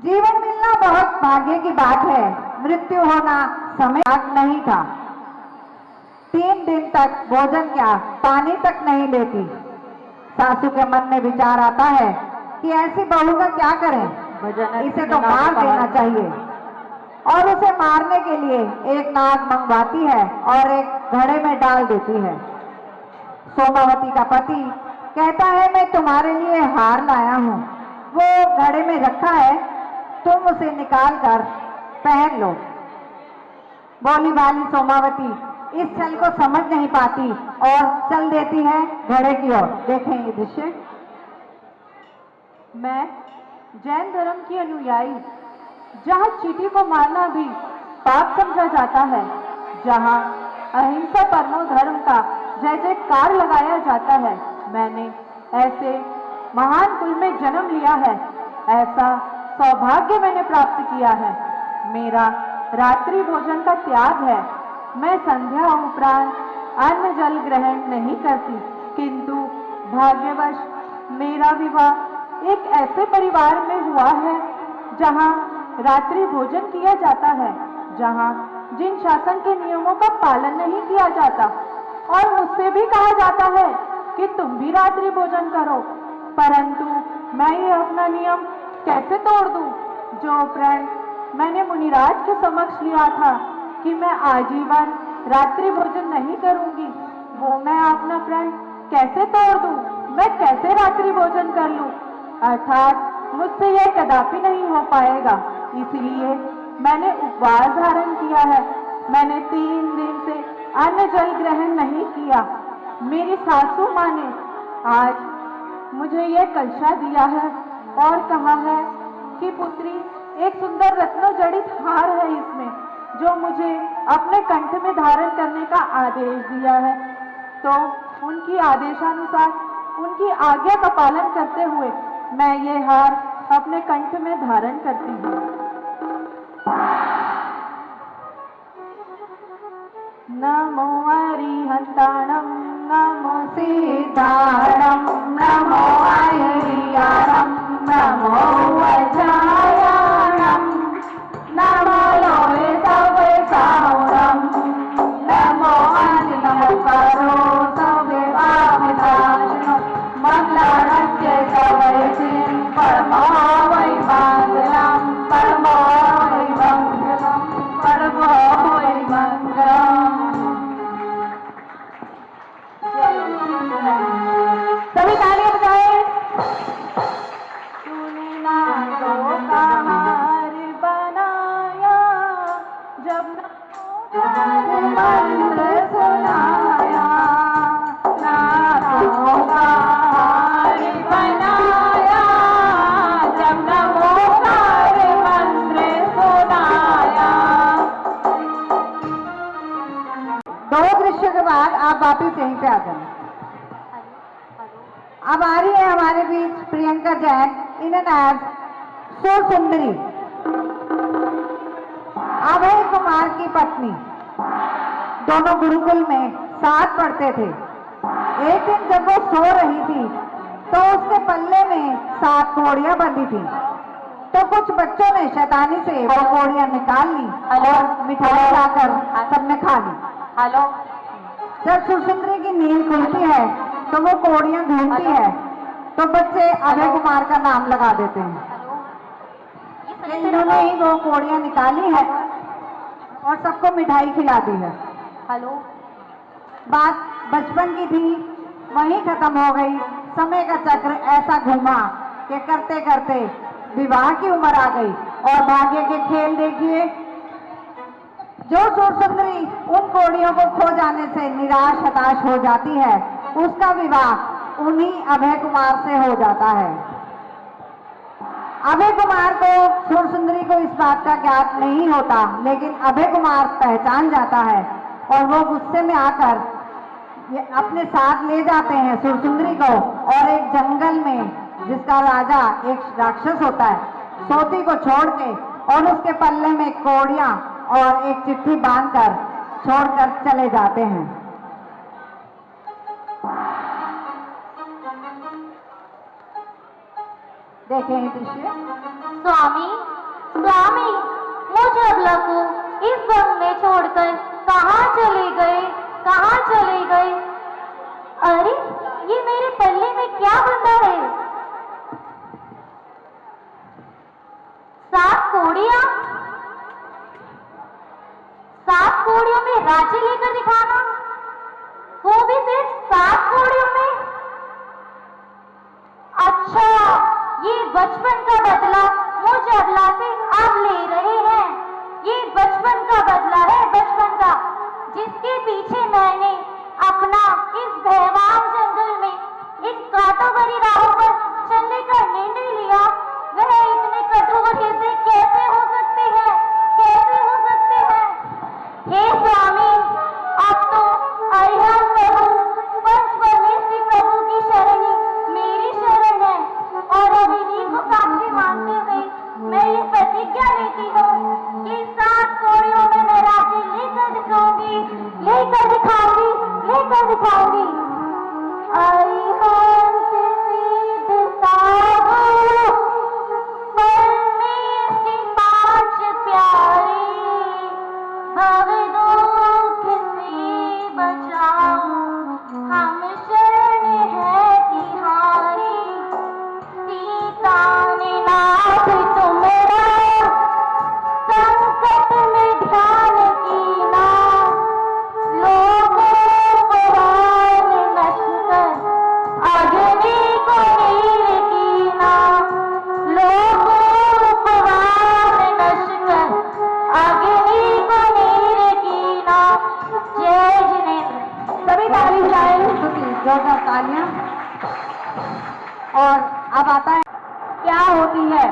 जीवन मिलना बहुत भाग्य की बात है, मृत्यु होना समय नहीं था। 3 दिन तक भोजन क्या पानी तक नहीं लेती। सासू के मन में विचार आता है कि ऐसी बहू का क्या करें, इसे तो मार देना चाहिए। और उसे मारने के लिए एक नाग मंगवाती है और एक घड़े में डाल देती है। सोमावती का पति कहता है मैं तुम्हारे लिए हार लाया हूँ, वो घड़े में रखा है, तुम उसे निकाल कर पहन लो। बोली भाली सोमावती इस छल को समझ नहीं पाती और चल देती है घड़े की ओर। देखें ये दृश्य। मैं जैन धर्म की अनुयायी, जहाँ चींटी को मारना भी पाप समझा जाता है, जहाँ अहिंसा परमो धर्म का जय जयकार लगाया जाता है, मैंने ऐसे महान कुल में जन्म लिया है। ऐसा सौभाग्य मैंने प्राप्त किया है। मेरा रात्रि भोजन का त्याग है। मैं संध्या उपरांत अन्न जल ग्रहण नहीं करती, किंतु भाग्यवश मेरा विवाह एक ऐसे परिवार में हुआ है जहाँ रात्रि भोजन किया जाता है, जहाँ जिन शासन के नियमों का पालन नहीं किया जाता। और मुझसे भी कहा जाता है कि तुम भी रात्रि भोजन करो, परंतु मैं ये अपना नियम कैसे तोड़ दूं, जो प्रण मैंने मुनिराज के समक्ष लिया था कि मैं आजीवन रात्रि भोजन नहीं करूंगी, वो मैं अपना प्रण कैसे तोड़ दूं, मैं कैसे रात्रि भोजन कर लूं। अर्थात मुझसे यह कदापि नहीं हो पाएगा। इसलिए मैंने उपवास धारण किया है। मैंने 3 दिन से अन्न जल ग्रहण नहीं किया। मेरी सासू माँ ने आज मुझे यह कलशा दिया है और कहा है कि पुत्री एक सुंदर रत्नों जड़ित हार है इसमें, जो मुझे अपने कंठ में धारण करने का आदेश दिया है। तो उनकी आदेशानुसार, उनकी आज्ञा का पालन करते हुए मैं ये हार अपने कंठ में धारण करती हूँ। नमो अरिहंताणं, नमो सिद्धाणं, नमो अहियाणं, नमो वज्रायाणं, नमो लोहे सवे साहुरं, नमो अनिलमुखरो सवे वामिदाशनो, मंगलारत्य सवे सिं परमो वै मंगलम्, परमो वै मंगलम्, परमो वै मंगलम्। सभी तालियां बजाएं। तूने नागों का हार बनाया, जब नागों का मंत्र सुनाया, नागों का हार बनाया, जब नागों का मंत्र सुनाया। 2 दृश्य के बाद आप वापिस यहीं पे आ जाए। अब आ रही है हमारे बीच प्रियंका जैन, इन्हें नाम सुरसुंदरी, अभय कुमार की पत्नी। दोनों गुरुकुल में साथ पढ़ते थे। एक दिन जब वो सो रही थी तो उसके पल्ले में 7 कौड़ियां बंधी थी। तो कुछ बच्चों ने शैतानी से वो कौड़ियां निकाल ली और मिठाई लाकर सबने खा ली। जब सुरसुंदरी की नींद खुलती है तो वो कौड़ियां ढूंढती है, तो बच्चे अभय कुमार का नाम लगा देते हैं। इन्होंने ही वो कौड़ियां निकाली है और सबको मिठाई खिला दी है। बात बचपन की थी, वहीं खत्म हो गई। समय का चक्र ऐसा घूमा कि करते करते विवाह की उम्र आ गई। और भाग्य के खेल देखिए, जो सुरसुंदरी उन कौड़ियों को खो जाने से निराश हताश हो जाती है, उसका विवाह उन्हीं अभय कुमार से हो जाता है। अभय कुमार को सुरसुंदरी को इस बात का ज्ञात नहीं होता, लेकिन अभय कुमार पहचान जाता है और वो गुस्से में आकर ये अपने साथ ले जाते हैं सुरसुंदरी को। और एक जंगल में, जिसका राजा एक राक्षस होता है, सोती को छोड़ के और उसके पल्ले में कौड़ियां और एक चिट्ठी बांधकर छोड़कर चले जाते हैं। देखें ये दृश्य। स्वामी, स्वामी, मुझ अबला को इस वन में छोड़कर कहाँ चले गए, कहाँ चले गए? अरे, ये मेरे पल्ले में क्या बंधा है? 7 कोड़ियां, 7 कोड़ियों में राज्य लेकर दिखाना, वो भी सिर्फ 7 कोड़ियों में। अच्छा, ये बचपन का बदला मुझ अबला से आप ले रहे हैं। ये बचपन का बदला है, बचपन का, जिसके पीछे मैंने अपना इस भयवान जंगल में इन कांटों भरी राहों पर चलने का निर्णय लिया। वह इतने कठोर हृदय कैसे हो सकते हैं, कैसे हो सकते हैं? हे स्वामी, अब तो अरिहंत प्रभु, पंच परमेश्वरी प्रभु की शरण ही मेरी शरण है। और अब इन्हीं को साक्षी मानते हुए मैं ये प्रतिज्ञा लेती हूँ कि 7 कोड़ियों में मैं राज्य लेकर दिखाऊंगी, लेकर दिखाऊंगी, लेकर दिखाऊंगी। अरिहंत सिद्ध साधु, परमेष्टि 5 प्यारे, भव दुख से बचाओ, हम शरण है तिहारी। सीता ने नाथ तुमरा, संकट में ध्यान कीना, लोगों परान नश कर अग्नि को नीर कीना, लोगों परान नश कर अग्नि को नीर कीना। जय जिनेंद्र। सभी ताली बजाएं, जोरदार तालियां। और अब आता है क्या होती है।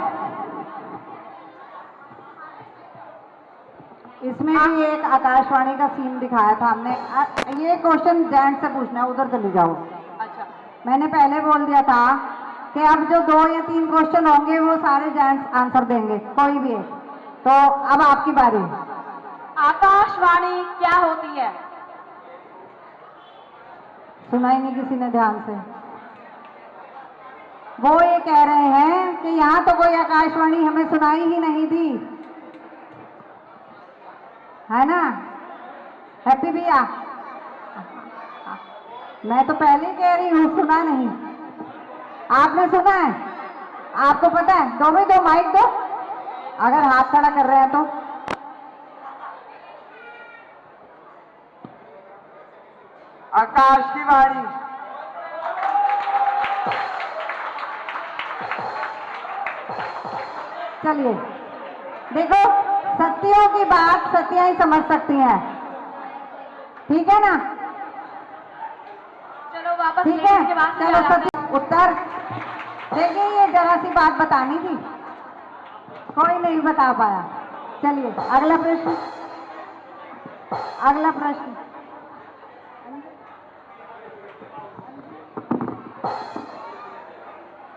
इसमें भी एक आकाशवाणी का सीन दिखाया था हमने। ये क्वेश्चन जेंट्स से पूछना है, उधर चले जाओ। अच्छा, मैंने पहले बोल दिया था कि अब जो 2 या 3 क्वेश्चन होंगे वो सारे जेंट्स आंसर देंगे, कोई भी है। तो अब आपकी बारी। आकाशवाणी क्या होती है? सुना ही नहीं किसी ने ध्यान से। वो ये कह रहे हैं कि यहाँ तो कोई आकाशवाणी हमें सुनाई ही नहीं दी, है ना हैप्पी भैया? मैं तो पहले ही कह रही हूँ, सुना नहीं। आपने सुना है? आपको पता है? दो भी दो, माइक दो, अगर हाथ खड़ा कर रहे हैं तो। आकाश की वाणी। चलिए देखो, सत्यों की बात सत्या ही समझ सकती हैं, ठीक है ना? चलो वापस ठीक है, लेडीज के बाद चलो सत्य उत्तर। देखिए, ये जरा सी बात बतानी थी, कोई नहीं बता पाया। चलिए अगला प्रश्न, अगला प्रश्न।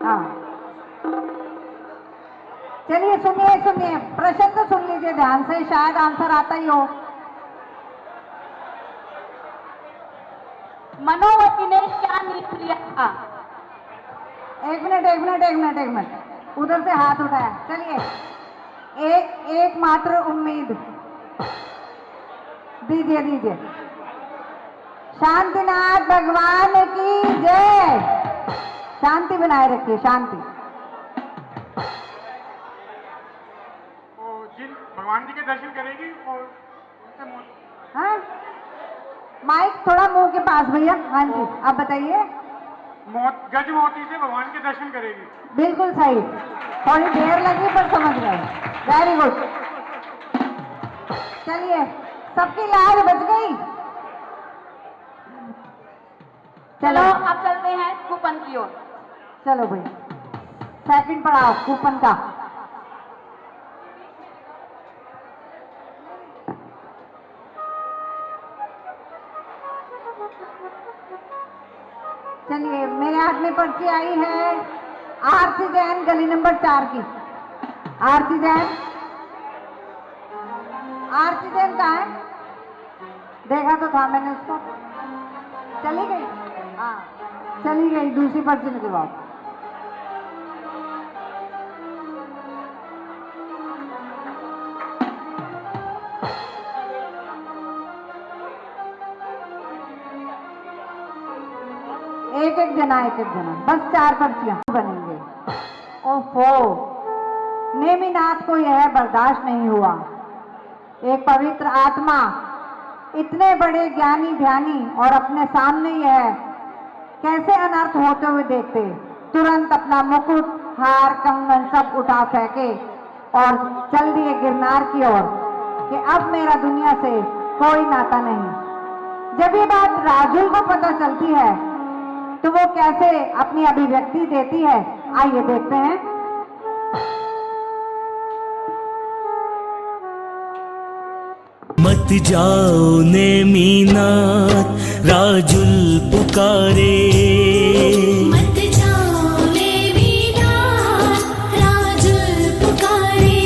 हाँ, चलिए सुनिए सुनिए, प्रश्न तो सुन लीजिए ध्यान से, शायद आंसर आता ही हो। मनोवती ने क्या निर्णय लिया था? एक मिनट, उधर से हाथ उठाया। चलिए, एकमात्र उम्मीद दीजिए। शांतिनाथ भगवान की जय। शांति बनाए रखिए, शांति। जिन भगवान जी के दर्शन करेगी और हाँ, माइक थोड़ा मुंह के पास भैया। हाँ जी, आप बताइए। गज मोती से भगवान के दर्शन करेगी। बिल्कुल सही, थोड़ी देर लगी पर समझ गए, वेरी गुड। चलिए, सबकी लाज बच गई। चलो अब चलते हैं कूपन की ओर। चलो भाई, सेकंड पड़ाव कूपन का। चलिए, मेरे हाथ में पर्ची आई है आरती जैन, गली नंबर 4 की। आरती जैन कहाँ है? देखा तो था मैंने उसको। चली गई? हाँ, चली गई। दूसरी पर्ची निकलवाओ। एक एक जना बस 4 पर्चियां बनेंगे। ओफो, नेमिनाथ को यह बर्दाश्त नहीं हुआ। एक पवित्र आत्मा इतने बड़े ज्ञानी ध्यानी और अपने सामने यह कैसे अनर्थ होते हुए देखते, तुरंत अपना मुकुट, हार, कंगन सब उठा फेंके और चल दिए गिरनार की ओर कि अब मेरा दुनिया से कोई नाता नहीं। जब ये बात राजुल को पता चलती है तो वो कैसे अपनी अभिव्यक्ति देती है, आइए देखते हैं। मत जाओ नेमिनाथ, राजुल पुकारे। मत जाओ नेमिनाथ, राजुल पुकारे।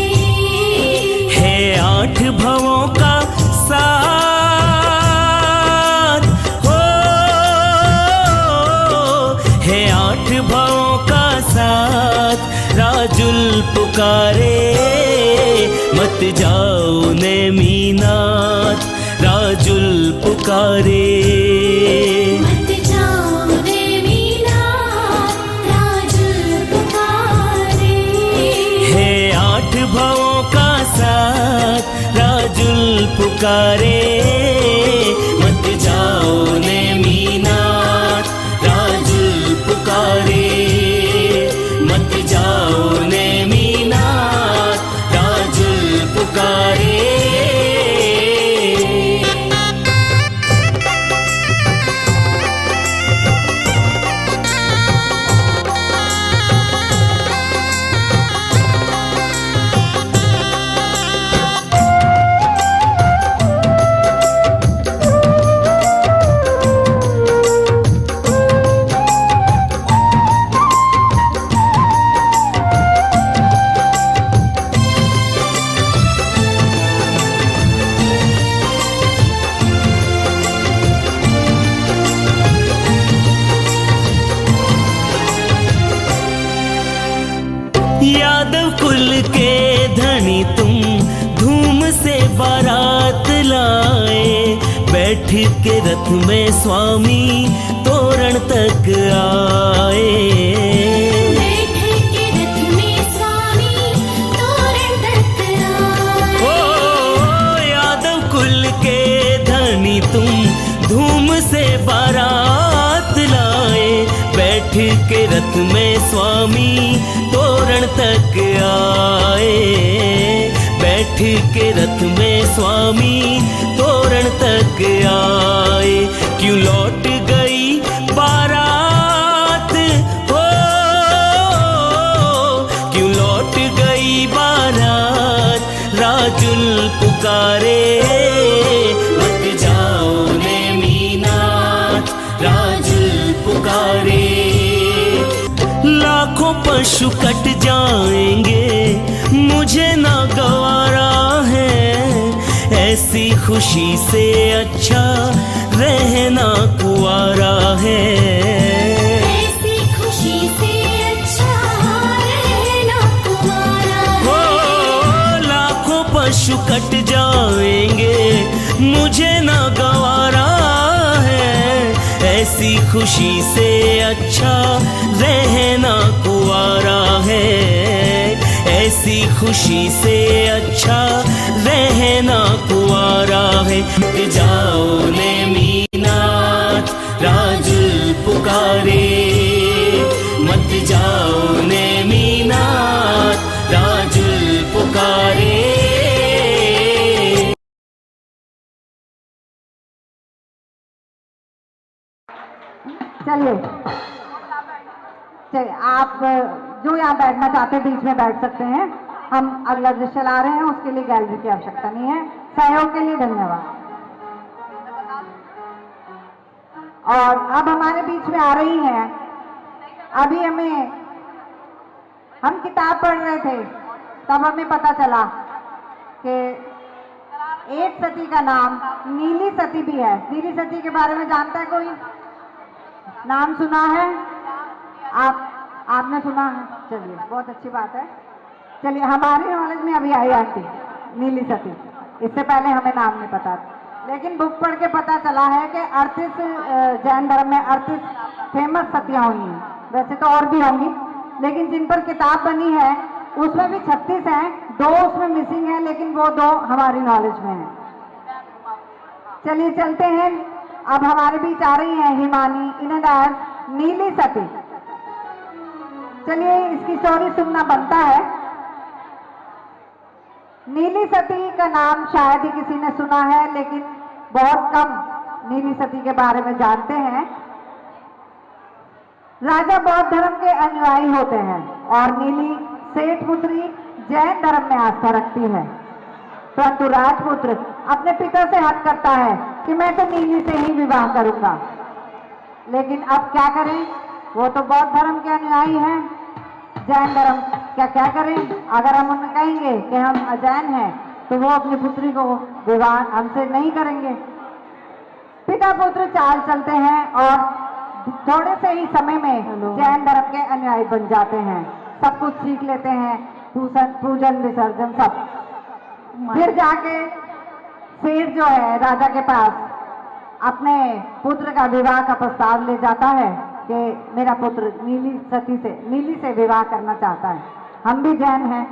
है 8 भवों का साथ हो, है 8 भवों का साथ, राजुल पुकारे। मत जाओ नेमिनाथ, राजुल पुकारे। मत जाओ नेमिनाथ, राजुल पुकारे। है 8 भवों का साथ, राजुल पुकारे। मत जाओ नेमिनाथ, राजुल पुकारे। मत जाओ नेमिनाथ, राजुल पुकारे। यादव कुल के धनी तुम धूम से बारात लाए, बैठ के रथ में स्वामी तोरण तक आए। बैठ के रथ में स्वामी तोरण तक आए। ओ यादव कुल के धनी तुम धूम से बारात लाए, बैठ के रथ में स्वामी तोरण तक आए। बैठ के रथ में स्वामी तोरण तक आए। क्यों लौट गई बारात हो, क्यों लौट गई बारात, राजुल पुकारे। मत जाओ नेमिनाथ, राजुल पुकारे। लाखों पशु कट जाएंगे, मुझे ना गवारा है, ऐसी खुशी से अच्छा रहना कुंवारा है। ऐसी खुशी से अच्छा रहना कुंवारा है। हो लाखों पशु कट जाएंगे, मुझे ना गवारा है, ऐसी खुशी से अच्छा रहना कुंवारा है। ऐसी खुशी से अच्छा रहना कुंवारा है। मत जाओ नेमिनाथ, राजुल पुकारे। मत जाओ नेमिनाथ, राजुल पुकारे। चलिए आप जो यहाँ बैठना चाहते हैं बीच में बैठ सकते हैं। हम अगला दृश्य ला रहे हैं, उसके लिए गैलरी की आवश्यकता नहीं है। सहयोग के लिए धन्यवाद। और अब हमारे बीच में आ रही हैं, अभी हम किताब पढ़ रहे थे तब हमें पता चला कि एक सती का नाम नीली सती भी है। नीली सती के बारे में जानता है कोई? नाम सुना है? आपने सुना है? चलिए बहुत अच्छी बात है। चलिए हमारे नॉलेज में अभी आई आंटी नीली सती। इससे पहले हमें नाम नहीं पता, लेकिन बुक पढ़ के पता चला है कि 38 जैन धर्म में 38 फेमस सतियाँ हुई हैं। वैसे तो और भी होंगी, लेकिन जिन पर किताब बनी है उसमें भी 36 हैं, 2 उसमें मिसिंग है, लेकिन वो 2 हमारी नॉलेज में हैं। चलिए चलते हैं। अब हमारे बीच आ रही हैं हिमानी, इन्हें नीली सती। चलिए इसकी स्टोरी सुनना बनता है। नीली सती का नाम शायद ही किसी ने सुना है, लेकिन बहुत कम नीली सती के बारे में जानते हैं। राजा बौद्ध धर्म के अनुयायी होते हैं और नीली सेठ पुत्री जैन धर्म में आस्था रखती है, परंतु राजपुत्र अपने पिता से हट करता है कि मैं तो नीली से ही विवाह करूंगा। लेकिन अब क्या करें, वो तो बौद्ध धर्म के अनुयायी हैं, जैन धर्म क्या क्या करें। अगर हम उन्हें कहेंगे कि हम अजैन हैं तो वो अपनी पुत्री को विवाह हमसे नहीं करेंगे। पिता पुत्र चाल चलते हैं और थोड़े से ही समय में जैन धर्म के अनुयायी बन जाते हैं, सब कुछ सीख लेते हैं, पूजन विसर्जन सब। फिर जाके सेठ जो है राजा के पास अपने पुत्र का विवाह का प्रस्ताव ले जाता है कि मेरा पुत्र नीली से विवाह करना चाहता है। हम भी जैन हैं,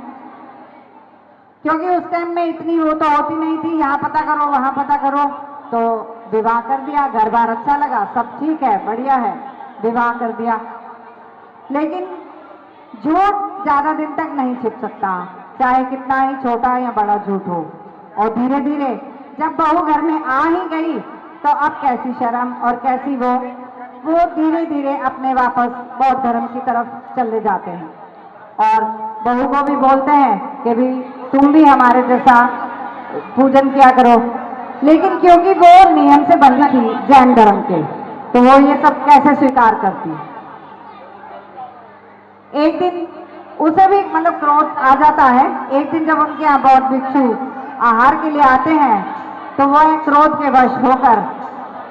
क्योंकि उस टाइम में इतनी वो तो होती नहीं थी, यहाँ पता करो वहाँ पता करो, तो विवाह कर दिया। घर बार अच्छा लगा, सब ठीक है, बढ़िया है, विवाह कर दिया। लेकिन झूठ ज्यादा दिन तक नहीं छिप सकता, चाहे कितना ही छोटा या बड़ा झूठ हो। और धीरे धीरे जब बहू घर में आ ही गई तो अब कैसी शर्म और कैसी वो धीरे धीरे अपने वापस बौद्ध धर्म की तरफ चले जाते हैं और बहू को भी बोलते हैं कि भी तुम भी हमारे जैसा पूजन किया करो। लेकिन क्योंकि वो नियम से बंधी थी जैन धर्म के, तो वो ये सब कैसे स्वीकार करती। एक दिन उसे भी मतलब क्रोध आ जाता है। एक दिन जब उनके यहाँ बौद्ध भिक्षु आहार के लिए आते हैं तो वो एक क्रोध के वश होकर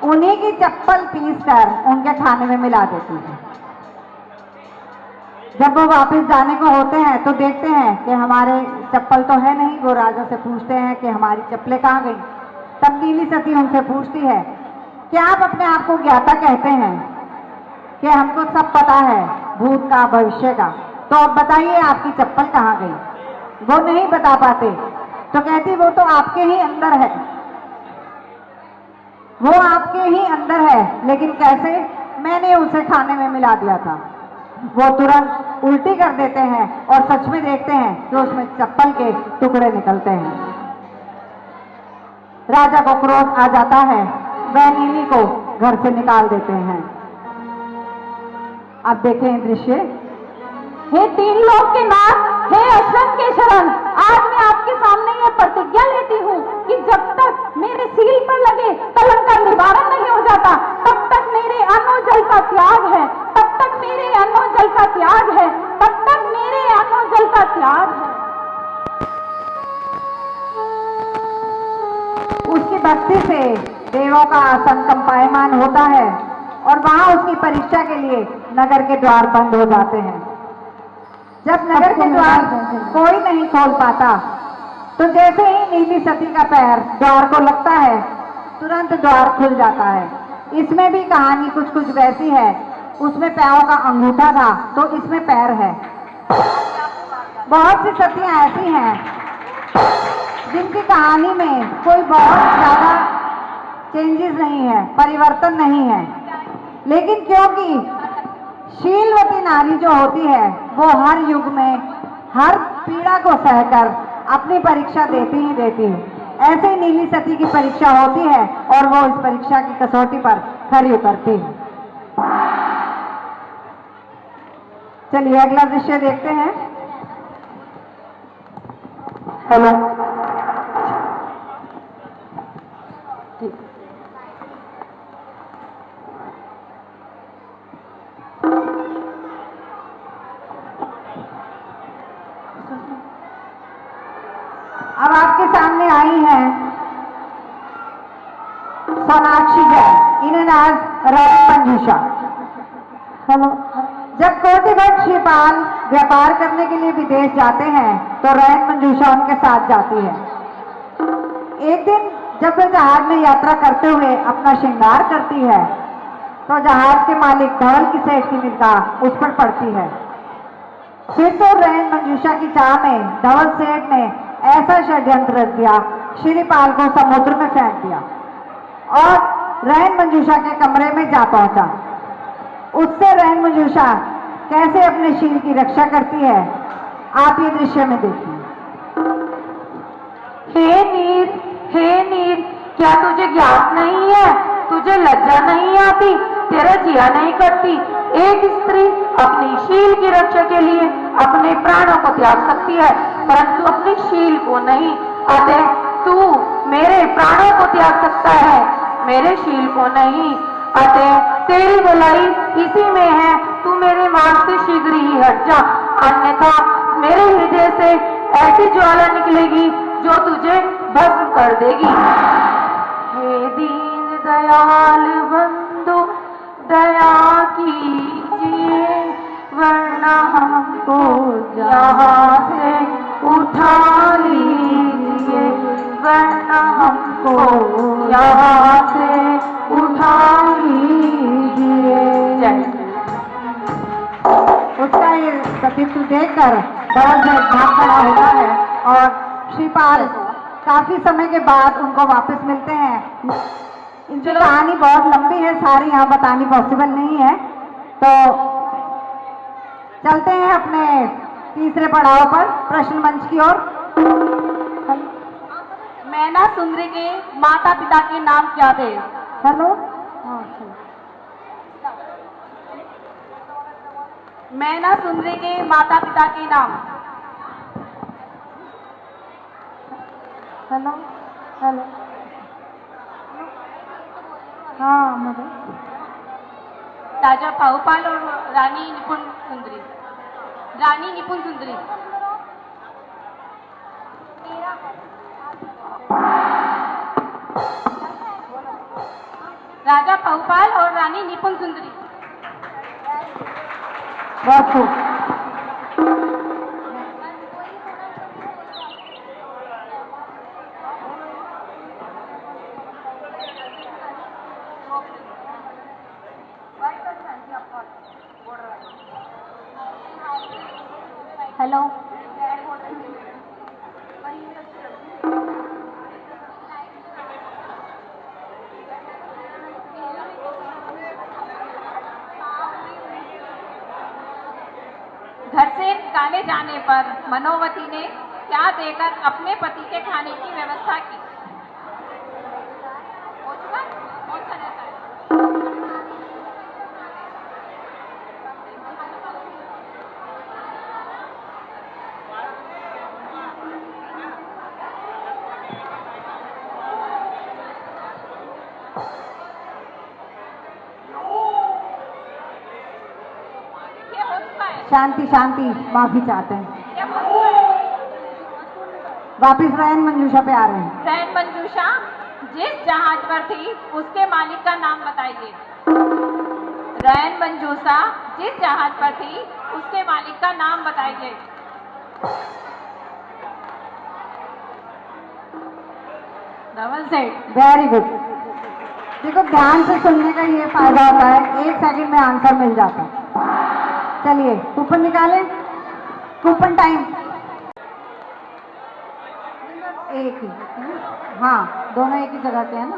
उन्हीं की चप्पल पीसकर उनके खाने में मिला देती है। जब वो वापस जाने को होते हैं तो देखते हैं कि हमारे चप्पल तो है नहीं। वो राजा से पूछते हैं कि हमारी चप्पलें कहाँ गई। तब नीली सती उनसे पूछती है कि आप अपने आप को ज्ञाता कहते हैं कि हमको सब पता है भूत का भविष्य का, तो अब बताइए आपकी चप्पल कहाँ गई। वो नहीं बता पाते तो कहती वो तो आपके ही अंदर है, वो आपके ही अंदर है, लेकिन कैसे, मैंने उसे खाने में मिला दिया था। वो तुरंत उल्टी कर देते हैं और सच में देखते हैं कि उसमें चप्पल के टुकड़े निकलते हैं। राजा को क्रोध आ जाता है, वह नीली को घर से निकाल देते हैं। अब देखें दृश्य। हे तीन लोक के नाथ, हे अशरफ के शरण, आज मैं आपके सामने यह प्रतिज्ञा लेती हूँ कि जब तक मेरे सील पर लगे कलंक का निवारण नहीं हो जाता, तब तक मेरे अन्न जल का त्याग है, तब तक मेरे अन्न जल का त्याग है, तब तक मेरे अन्न जल का त्याग है। उसकी भक्ति से देवों का आसन कंपायमान होता है और वहां उसकी परीक्षा के लिए नगर के द्वार बंद हो जाते हैं। जब नगर के द्वार कोई नहीं खोल पाता तो जैसे ही नीली सती का पैर द्वार को लगता है तुरंत द्वार खुल जाता है। इसमें भी कहानी कुछ कुछ वैसी है। उसमें पैरों का अंगूठा था तो इसमें पैर है। बहुत सी सतियां ऐसी हैं जिनकी कहानी में कोई बहुत ज्यादा चेंजेस नहीं है, परिवर्तन नहीं है, लेकिन क्योंकि शीलवती नारी जो होती है वो हर युग में हर पीड़ा को सहकर अपनी परीक्षा देती ही देती है। ऐसे ही नीली सती की परीक्षा होती है और वो इस परीक्षा की कसौटी पर खरी उतरती है। चलिए अगला दृश्य देखते हैं। हेलो, अब आपके सामने आई हैं सोनाक्षी जैन, इन्हें नाज रैन मंजूषा। हेलो, जब कोटिभट श्रीपाल व्यापार करने के लिए विदेश जाते हैं तो रैन मंजूषा उनके साथ जाती है। एक दिन जब वह जहाज में यात्रा करते हुए अपना श्रृंगार करती है तो जहाज के मालिक धवल की सेठ की निगाह उस पर पड़ती है। फिर तो रैन मंजूषा की चाह में धवल सेठ ने ऐसा षड्यंत्र रच दिया, श्रीपाल को समुद्र में फेंक दिया और रैन मंजूषा के कमरे में जा पहुंचा। उससे रैन मंजूषा कैसे अपने शील की रक्षा करती है, आप ये दृश्य में देखिए। हे नीर, क्या तुझे ज्ञात नहीं है? तुझे लज्जा नहीं आती? तेरा जिया नहीं करती? एक स्त्री अपनी शील की रक्षा के लिए अपने प्राणों को त्याग सकती है, परंतु अपनी शील को नहीं। अतः तू मेरे प्राणों को त्याग सकता है, मेरे शील को नहीं। अतः तेरी भलाई इसी में है, तू मेरे मार्ग से शीघ्र ही हट जा, अन्यथा मेरे हृदय से ऐसी ज्वाला निकलेगी जो तुझे भस्म कर देगी। हे दीन दयाल बंधु, दया कीजिए, वरना हमको यहाँ से उठा लीजिए, वरना हमको यहाँ से उठा लीजिए। उसका ये सतीत्व देखकर धवल सेठ भाग खड़ा होता है और श्रीपाल काफी समय के बाद उनको वापस मिलते हैं। इनकी कहानी बहुत लंबी है, सारी यहाँ बतानी पॉसिबल नहीं है, तो चलते हैं अपने तीसरे पड़ाव पर, प्रश्न मंच की ओर। मैना सुंदरी के माता पिता के नाम क्या थे? हेलो, मैना सुंदरी के माता पिता के नाम। हेलो हेलो, हाँ मदर। राजा बहुपाल और रानी निपुण सुंदरी। रानी निपुण सुंदरी। राजा बहुपाल और रानी निपुण सुंदरी। बहुत खूब। हेलो, घर से निकाले जाने पर मनोवती ने क्या देकर अपने पति के खाने की व्यवस्था की? हो चुका? कौन सा रहता है? शांति शांति, माफी चाहते हैं। वापिस रैन मंजूषा पे आ रहे हैं। रैन मंजूषा जिस जहाज पर थी उसके मालिक का नाम बताइए। रैन मंजूषा जिस जहाज पर थी उसके मालिक का नाम बताइए। धवल सेठ। Very good. देखो, ध्यान से सुनने का ये फायदा होता है, 1 सेकंड में आंसर मिल जाता है। चलिए कूपन निकालें, कूपन टाइम। एक ही, हाँ दोनों एक ही जगह के हैं ना,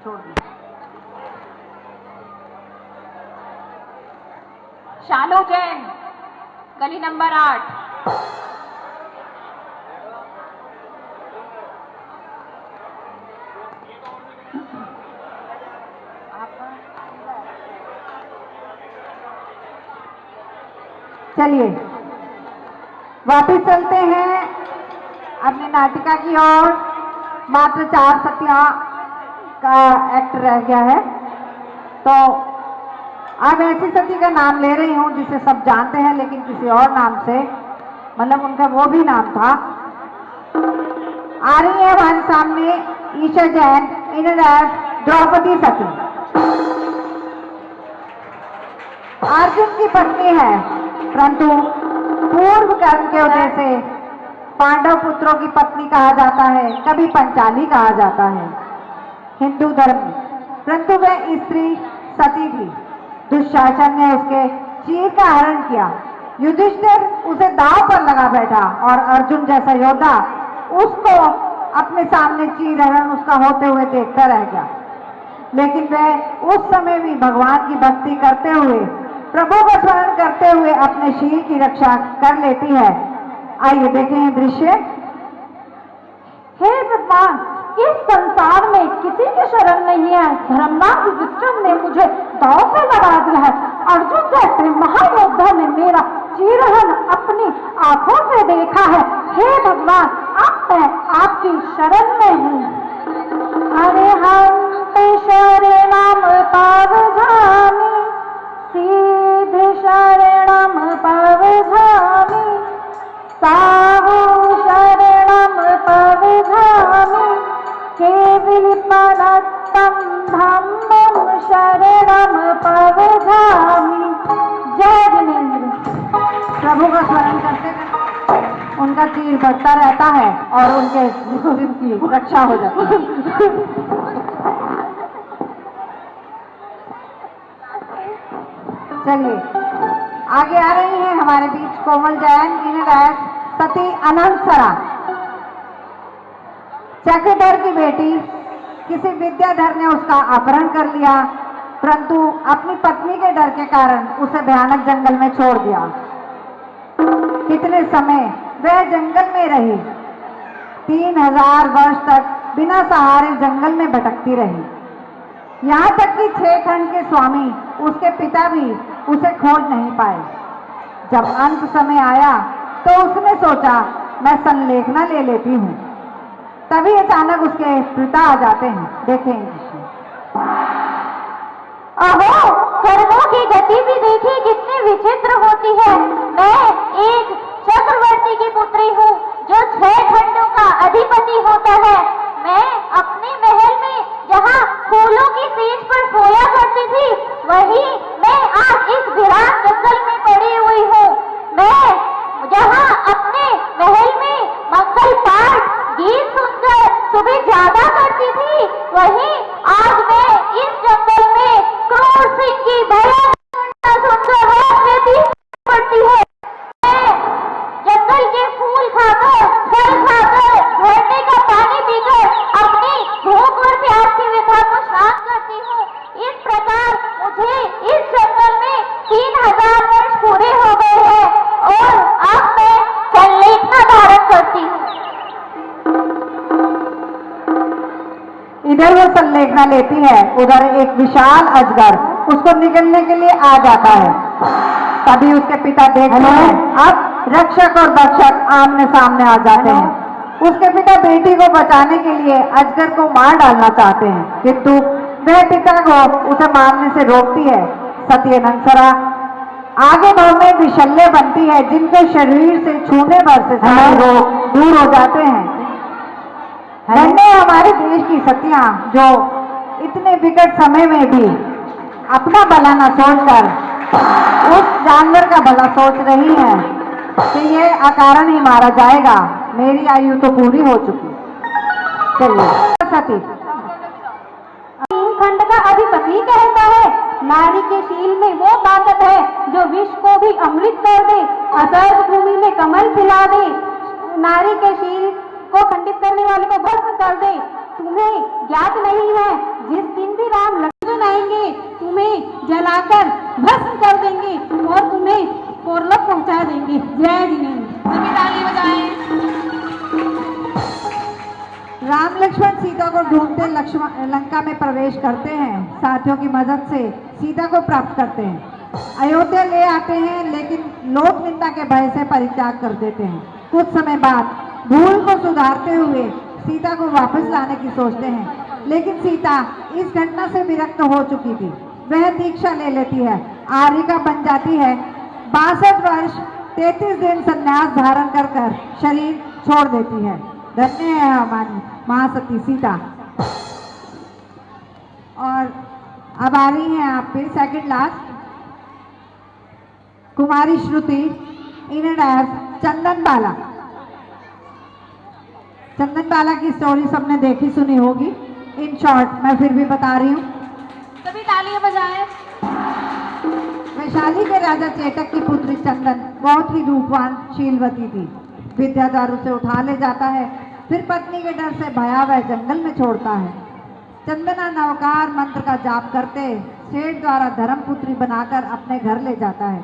छोड़ दो। शालू जैन, गली नंबर 8। चलिए वापिस चलते हैं अपनी नाटिका की ओर। मात्र 4 सतियां का एक्ट रह गया है, तो अब ऐसी सती का नाम ले रही हूँ जिसे सब जानते हैं लेकिन किसी और नाम से, मतलब उनका वो भी नाम था। आ रही है हमारे सामने ईशा जैन, इनर एज द्रौपदी सती। अर्जुन की पत्नी है, परंतु पूर्व कर्म के वजह से पांडव पुत्रों की पत्नी कहा जाता है, कभी पंचाली कहा जाता है हिंदू धर्म में। परंतु वह स्त्री सती थी। दुशासन ने उसके चीर का हरण किया। युधिष्ठिर उसे दांव पर लगा बैठा और अर्जुन जैसा योद्धा उसको अपने सामने चीर हरण उसका होते हुए देखता रह गया। लेकिन वह उस समय भी भगवान की भक्ति करते हुए, प्रभु का स्मरण करते हुए अपने शील की रक्षा कर लेती है। आइए देखें ये दृश्य। हे भगवान, इस संसार में किसी की शरण नहीं है। धर्मनाथ युधिष्ठिर ने मुझे दांव पे लगा दिया है। अर्जुन जैसे महायोद्धा ने मेरा चीरहरण अपनी आंखों से देखा है। हे भगवान, अब मैं आपकी शरण में हूँ। अरे हम शरणम पावधामी, सीधे शरणम पावधामी, साहु शरणम पावधामी, केवलपरत्तम धम्मम शरणम पावधामी। जय जिनेंद्र। प्रभु का स्मरण करते करते उनका चीर बढ़ता रहता है और उनके सिर की रक्षा हो जाती है। चलिए आगे आ रही हैं हमारे बीच कोमल जैन, इन्हें सती अनंतसरा। चक्रधर की बेटी किसी विद्याधर ने उसका अपहरण कर लिया, परंतु अपनी पत्नी के डर के कारण उसे भयानक जंगल में छोड़ दिया। कितने समय वह जंगल में रही। 3000 वर्ष तक बिना सहारे जंगल में भटकती रही। यहाँ तक कि 6 खंड के स्वामी उसके पिता भी उसे खोज नहीं पाए। जब अंत समय आया तो उसने सोचा मैं संलेखना ले लेती हूँ। तभी अचानक उसके पिता आ जाते हैं। देखें। अहो, कर्मों की गति भी देखिए कितनी विचित्र होती है। मैं एक चक्रवर्ती की पुत्री हूँ जो 6 खंडों का अधिपति होता है। मैं अपने महल में जहाँ फूलों की सींच पर सोया करती थी, वही मैं आज इस वीरान जंगल में पड़ी हुई हूँ। मैं जहाँ अपने महल में मंगल पाठ गीत सुनकर सुबह जागा करती थी, वही आज मैं इस जंगल में क्रूर सिंह की भयानक सुनकर रात में भी पड़ती है। मैं जंगल के फूल खाकर, फल खाकर, झरने का पानी पीकर अपनी भूख और प्यास की व्यथा को शांत करती हूँ। इस प्रकार मुझे इस जंगल में 3000 वर्ष पूरे हो गए हैं और अब मैं संलेखना धारण करती हूँ। इधर वो संलेखना लेती है, उधर एक विशाल अजगर उसको निकलने के लिए आ जाता है। तभी उसके पिता देखते हैं, अब रक्षक और भक्षक आमने सामने आ जाते हैं। उसके पिता बेटी को बचाने के लिए अजगर को मार डालना चाहते हैं, किंतु वह पिता को उसे मारने से रोकती है। सती अनंतसरा आगे बढ़ने विशल्य बनती है, जिनके शरीर से छूने भर से सारे रोग दूर हो जाते हैं। धन्य हमारे देश की सतियां जो इतने विकट समय में भी अपना भला न सोचकर उस जानवर का भला सोच रही है कि ये अकारण ही मारा जाएगा। मेरी आयु तो पूरी हो चुकी। चलिए सती। 3 खंड का अधिपति कहता है, नारी के शील में वो ताकत है जो विष को भी अमृत कर दे, असर्ग भूमि में कमल खिला दे, नारी के शील को खंडित करने वाले को भस्म कर दे। तुम्हें ज्ञात नहीं है, जिस दिन भी राम लक्ष्मण आएंगे तुम्हें जलाकर भस्म कर देंगे और तुम्हें पोरलोक पहुंचा देंगे। जय जिनेंद्र। सभी ताली बजाएं। राम लक्ष्मण सीता को ढूंढते लंका में प्रवेश करते हैं। साथियों की मदद से सीता को प्राप्त करते हैं। अयोध्या ले आते हैं, लेकिन लोक निंदा के भय से परित्याग कर देते हैं। कुछ समय बाद भूल को सुधारते हुए सीता को वापस लाने की सोचते हैं, लेकिन सीता इस घटना से विरक्त हो चुकी थी। वह दीक्षा ले लेती है, आर्यिका बन जाती है। 62 वर्ष 33 दिन संन्यास धारण कर कर शरीर छोड़ देती है। धन्य है हमारी महासती सीता। और अब आ रही हैं आप पे सेकंड लास्ट कुमारी श्रुति, इन्हें चंदन बाला। चंदन बाला की स्टोरी सबने देखी सुनी होगी। इन शॉर्ट मैं फिर भी बता रही हूँ। सभी तालियां बजाएं। वैशाली के राजा चेतक की पुत्री चंदन बहुत ही रूपवान शीलवती थी। विद्याधर उसे उठा ले जाता है, फिर पत्नी के डर से भयावह जंगल में छोड़ता है। चंदना नवकार मंत्र का जाप करते सेठ द्वारा धर्मपुत्री बनाकर अपने घर ले जाता है,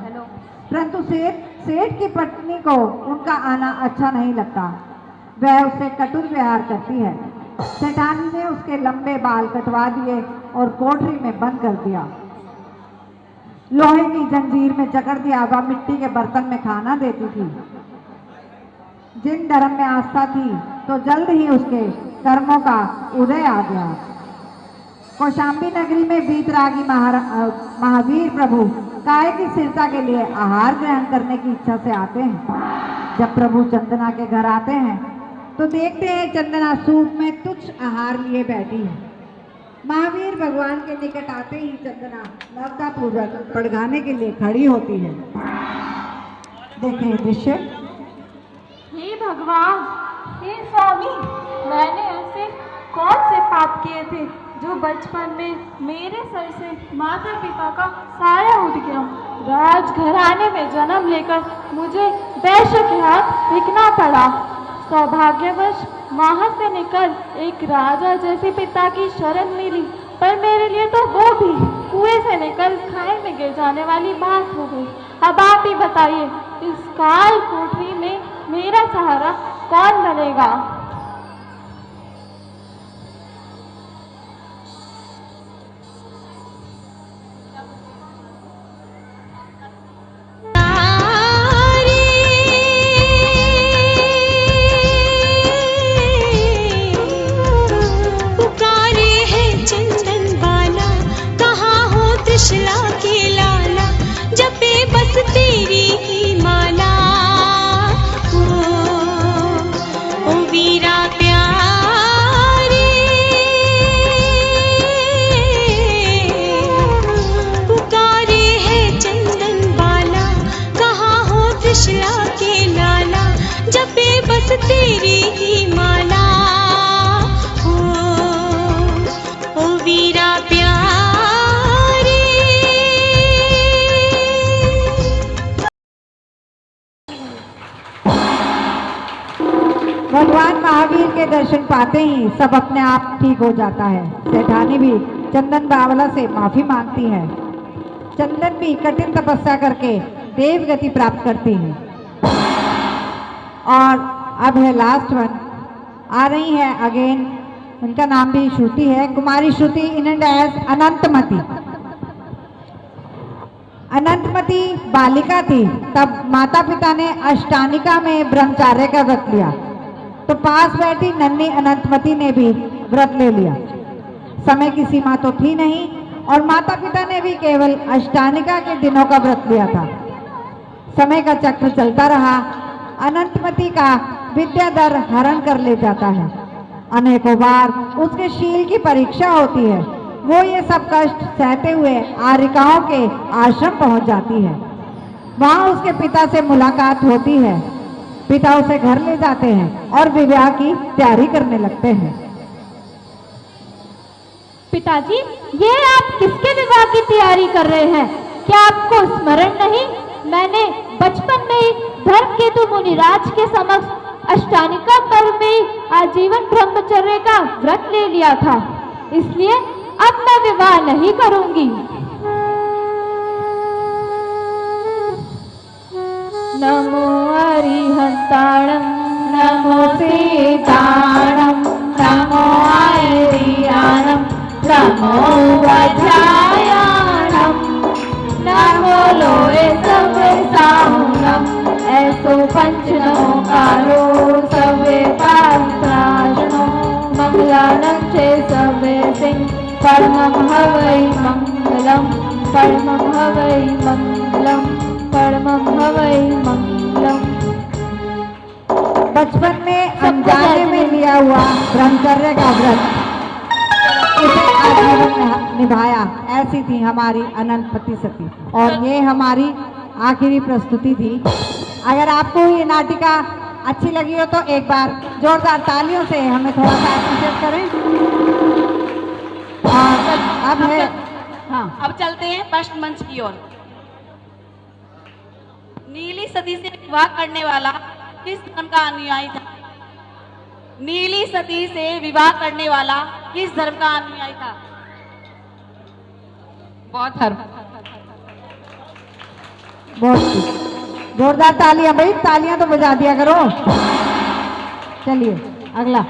परंतु सेठ की पत्नी को उनका आना अच्छा नहीं लगता। वह उससे कटुर व्यवहार करती है। सेठानी ने उसके लंबे बाल कटवा दिए और कोठरी में बंद कर दिया। लोहे की जंजीर में जकड़ दिया। वह मिट्टी के बर्तन में खाना देती थी। जिन धर्म में आस्था थी तो जल्द ही उसके कर्मों का उदय आ गया। कौशाम्बी नगरी में वीतरागी महावीर प्रभु काय की स्थिरता के लिए आहार ग्रहण करने की इच्छा से आते हैं। जब प्रभु चंदना के घर आते हैं तो देखते हैं चंदना सूप में तुच्छ आहार लिए बैठी है। महावीर भगवान के निकट आते ही चंदना नवता पूर्वक पड़गाने के लिए खड़ी होती है। देखें दृश्य। हे भगवान, हे स्वामी, मैंने ऐसे कौन से पाप किए थे जो बचपन में मेरे सर से माता पिता का साया उठ गया। राजघराने में जन्म लेकर मुझे वैश्य के हाथ बिकना पड़ा। सौभाग्यवश वहाँ से निकल एक राजा जैसे पिता की शरण मिली, पर मेरे लिए तो वो भी कुएं से निकल खाई में गिर जाने वाली बात हो गई। अब आप ही बताइए, इस काल कोठरी में मेरा सहारा कौन बनेगा? तेरी ही माला हो, ओ वीरा प्यारे। भगवान महावीर के दर्शन पाते ही सब अपने आप ठीक हो जाता है। सेठानी भी चंदन बावला से माफी मांगती है। चंदन भी कठिन तपस्या करके देव गति प्राप्त करती है। और अब है लास्ट वन, आ रही है अगेन। उनका नाम भी श्रुति है, कुमारी श्रुति in and as Anantamati. Anantamati बालिका थी तब माता पिता ने अष्टानिका में ब्रह्मचार्य का व्रत लिया, तो पास बैठी नन्ही अनंतमती ने भी व्रत ले लिया। समय की सीमा तो थी नहीं और माता पिता ने भी केवल अष्टानिका के दिनों का व्रत लिया था। समय का चक्र चलता रहा। अनंतमती का विद्याधर हरण कर ले जाता है। अनेकों बार उसके शील की परीक्षा होती है। वो ये सब कष्ट सहते हुए आरिकाओं के आश्रम पहुंच जाती है। वहां उसके पिता से मुलाकात होती है। पिता उसे घर ले जाते हैं और विवाह की तैयारी करने लगते हैं। पिताजी, ये आप किसके विवाह की तैयारी कर रहे हैं? क्या आपको स्मरण नहीं, मैंने बचपन में ही धर्मकेतु मुनिराज के समक्ष अष्टानिका पर्व में आजीवन ब्रह्मचर्य का व्रत ले लिया था, इसलिए अब मैं विवाह नहीं करूंगी। नमो अरिहंताणं, नमो सीताणं, नमो आयरियाणं, नमो वज्रायाणं, नमो लोए सब साहुणं, ऐसो पंचनोकारो सवे पात्राशनो, मंगलानं चे सवे सिंह, परमं हवै मंगलम, परमं हवै मंगलम, परमं हवै मंगलम। बचपन में अनजाने में लिया हुआ ब्रह्मचर्य का व्रत इसे आजीवन निभाया, ऐसी थी हमारी अनंतमती सती। और ये हमारी आखिरी प्रस्तुति थी। अगर आपको ये नाटिका अच्छी लगी हो तो एक बार जोरदार तालियों से हमें थोड़ा सा अप्रिशिएट करें। और अब है, हाँ, अब चलते हैं प्रश्न मंच की ओर। नीली सती से विवाह करने वाला किस धर्म का अनुयायी था? नीली सती से विवाह करने वाला किस धर्म का अनुयायी था? बौद्ध धर्म। बहुत जोरदार तालियां, भाई तालियां तो बजा दिया करो। चलिए अगला।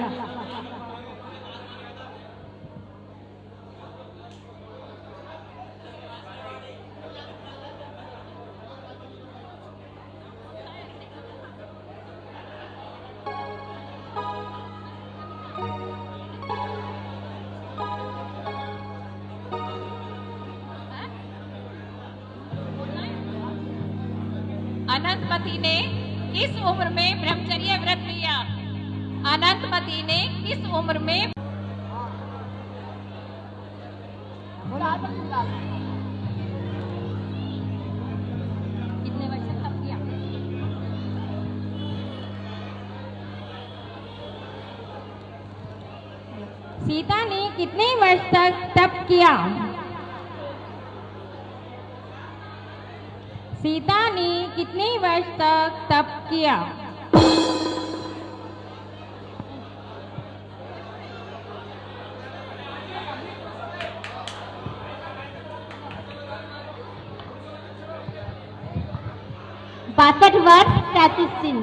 अनंतमती ने किस उम्र में ब्रह्मचर्य व्रत लिया? अनंतमती ने किस उम्र में कितने वर्ष तक तप किया? सीता ने कितने वर्ष तक तप किया? सीता ने कितने वर्ष तक तप किया? बासठ वर्ष 33 दिन।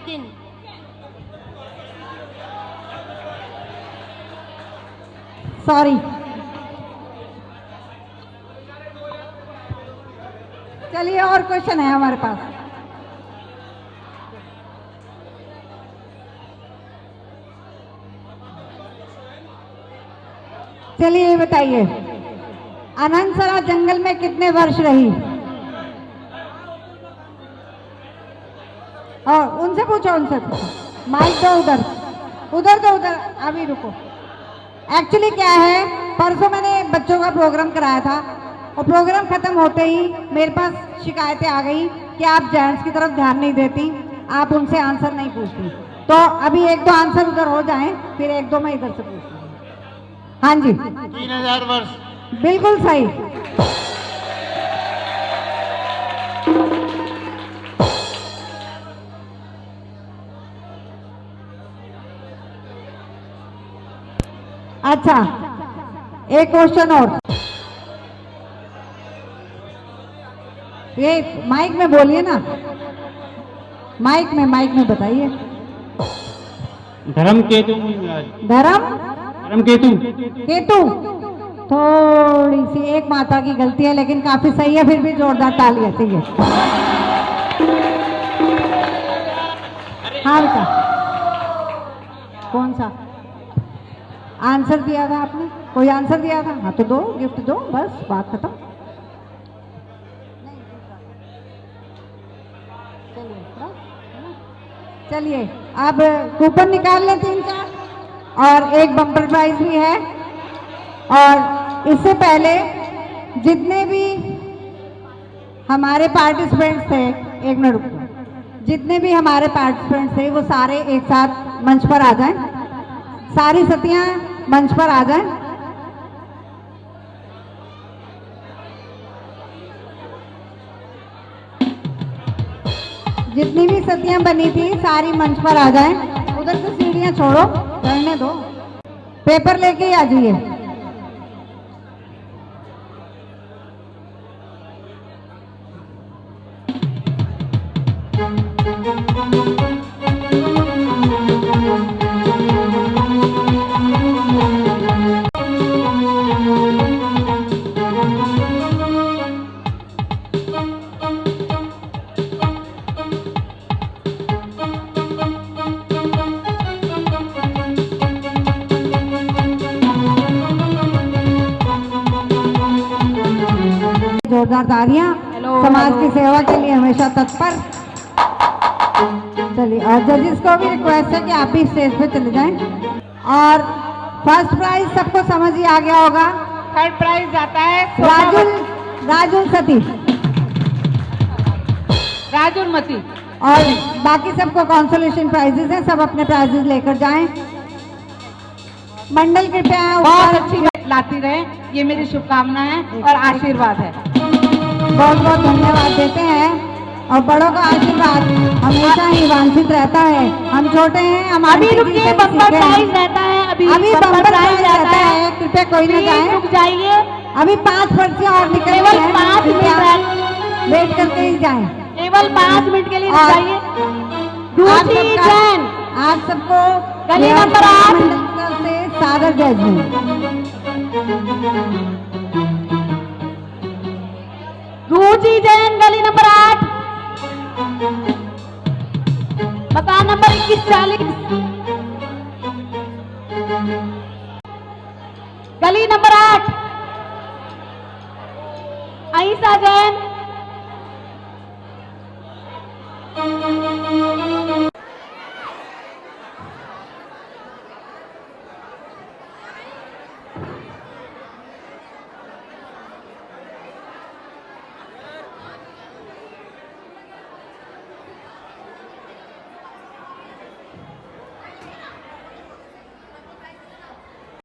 दिन। सॉरी, चलिए और क्वेश्चन है हमारे पास। चलिए ये बताइए, अनंतसरा जंगल में कितने वर्ष रही? और उनसे पूछो, उनसे पूछो। माइक दो उधर, उधर दो, उधर। अभी रुको। एक्चुअली क्या है, परसों मैंने बच्चों का प्रोग्राम कराया था और प्रोग्राम खत्म होते ही मेरे पास शिकायतें आ गई कि आप जेंट्स की तरफ ध्यान नहीं देती, आप उनसे आंसर नहीं पूछती। तो अभी एक दो आंसर उधर हो जाएं, फिर एक दो मैं इधर से पूछती हूँ। हाँ जी, 3000 वर्ष। बिल्कुल सही। अच्छा, एक क्वेश्चन और। ये माइक में बोलिए ना, माइक में बताइए। धर्म केतु। धर्म केतु। केतु। थोड़ी सी एक माता की गलती है, लेकिन काफी सही है। फिर भी जोरदार तालियां चाहिए। हाँ बेटा, कौन सा आंसर दिया था आपने? कोई आंसर दिया था? हाँ तो दो, गिफ्ट दो, बस बात खत्म। चलिए अब कूपन निकाल लें 3-4, और एक बम्पर प्राइज भी है। और इससे पहले जितने भी हमारे पार्टिसिपेंट्स थे, एक मिनट रुको, जितने भी हमारे पार्टिसिपेंट्स थे वो सारे एक साथ मंच पर आ जाएं। सारी सतियां मंच पर आ जाएं। जितनी भी सतियां बनी थी सारी मंच पर आ जाएं। उधर से सीढ़ियां छोड़ो, चढ़ने दो। पेपर लेके ही आ जाइए। जोरदार तालियां। समाज की सेवा के लिए हमेशा तत्पर। चलिए, और जजेस को भी रिक्वेस्ट है कि आप भी स्टेज पे चले जाएं। और फर्स्ट प्राइज सबको समझ ही आ गया होगा। थर्ड प्राइज जाता है राजुल सतीश मती। और बाकी सबको कॉन्सोलेशन प्राइजेस हैं, सब अपने प्राइजेस लेकर जाएं। मंडल कृपया बहुत अच्छी लाती रहे, ये मेरी शुभकामना है और आशीर्वाद है। बहुत बहुत धन्यवाद देते हैं और बड़ों का आशीर्वाद हमेशा ही वांछित रहता है। हम छोटे हैं, हम अभी रुकिए, बम्पर प्राइज रहता है। अभी बम्पर प्राइज रहता है, कृपया कोई न जाए, रुक जाइए। अभी 5 पर्चियां और निकल केवल 5 मिनट वेट करके ही जाएं। केवल 5 मिनट के लिए रुक जाइए। रुचि जैन, आप सबको गली नंबर 8 से सादर जजमेंट। रुचि जैन, गली नंबर 8, मकान नंबर 2140, गली नंबर 8। आयशा जैन,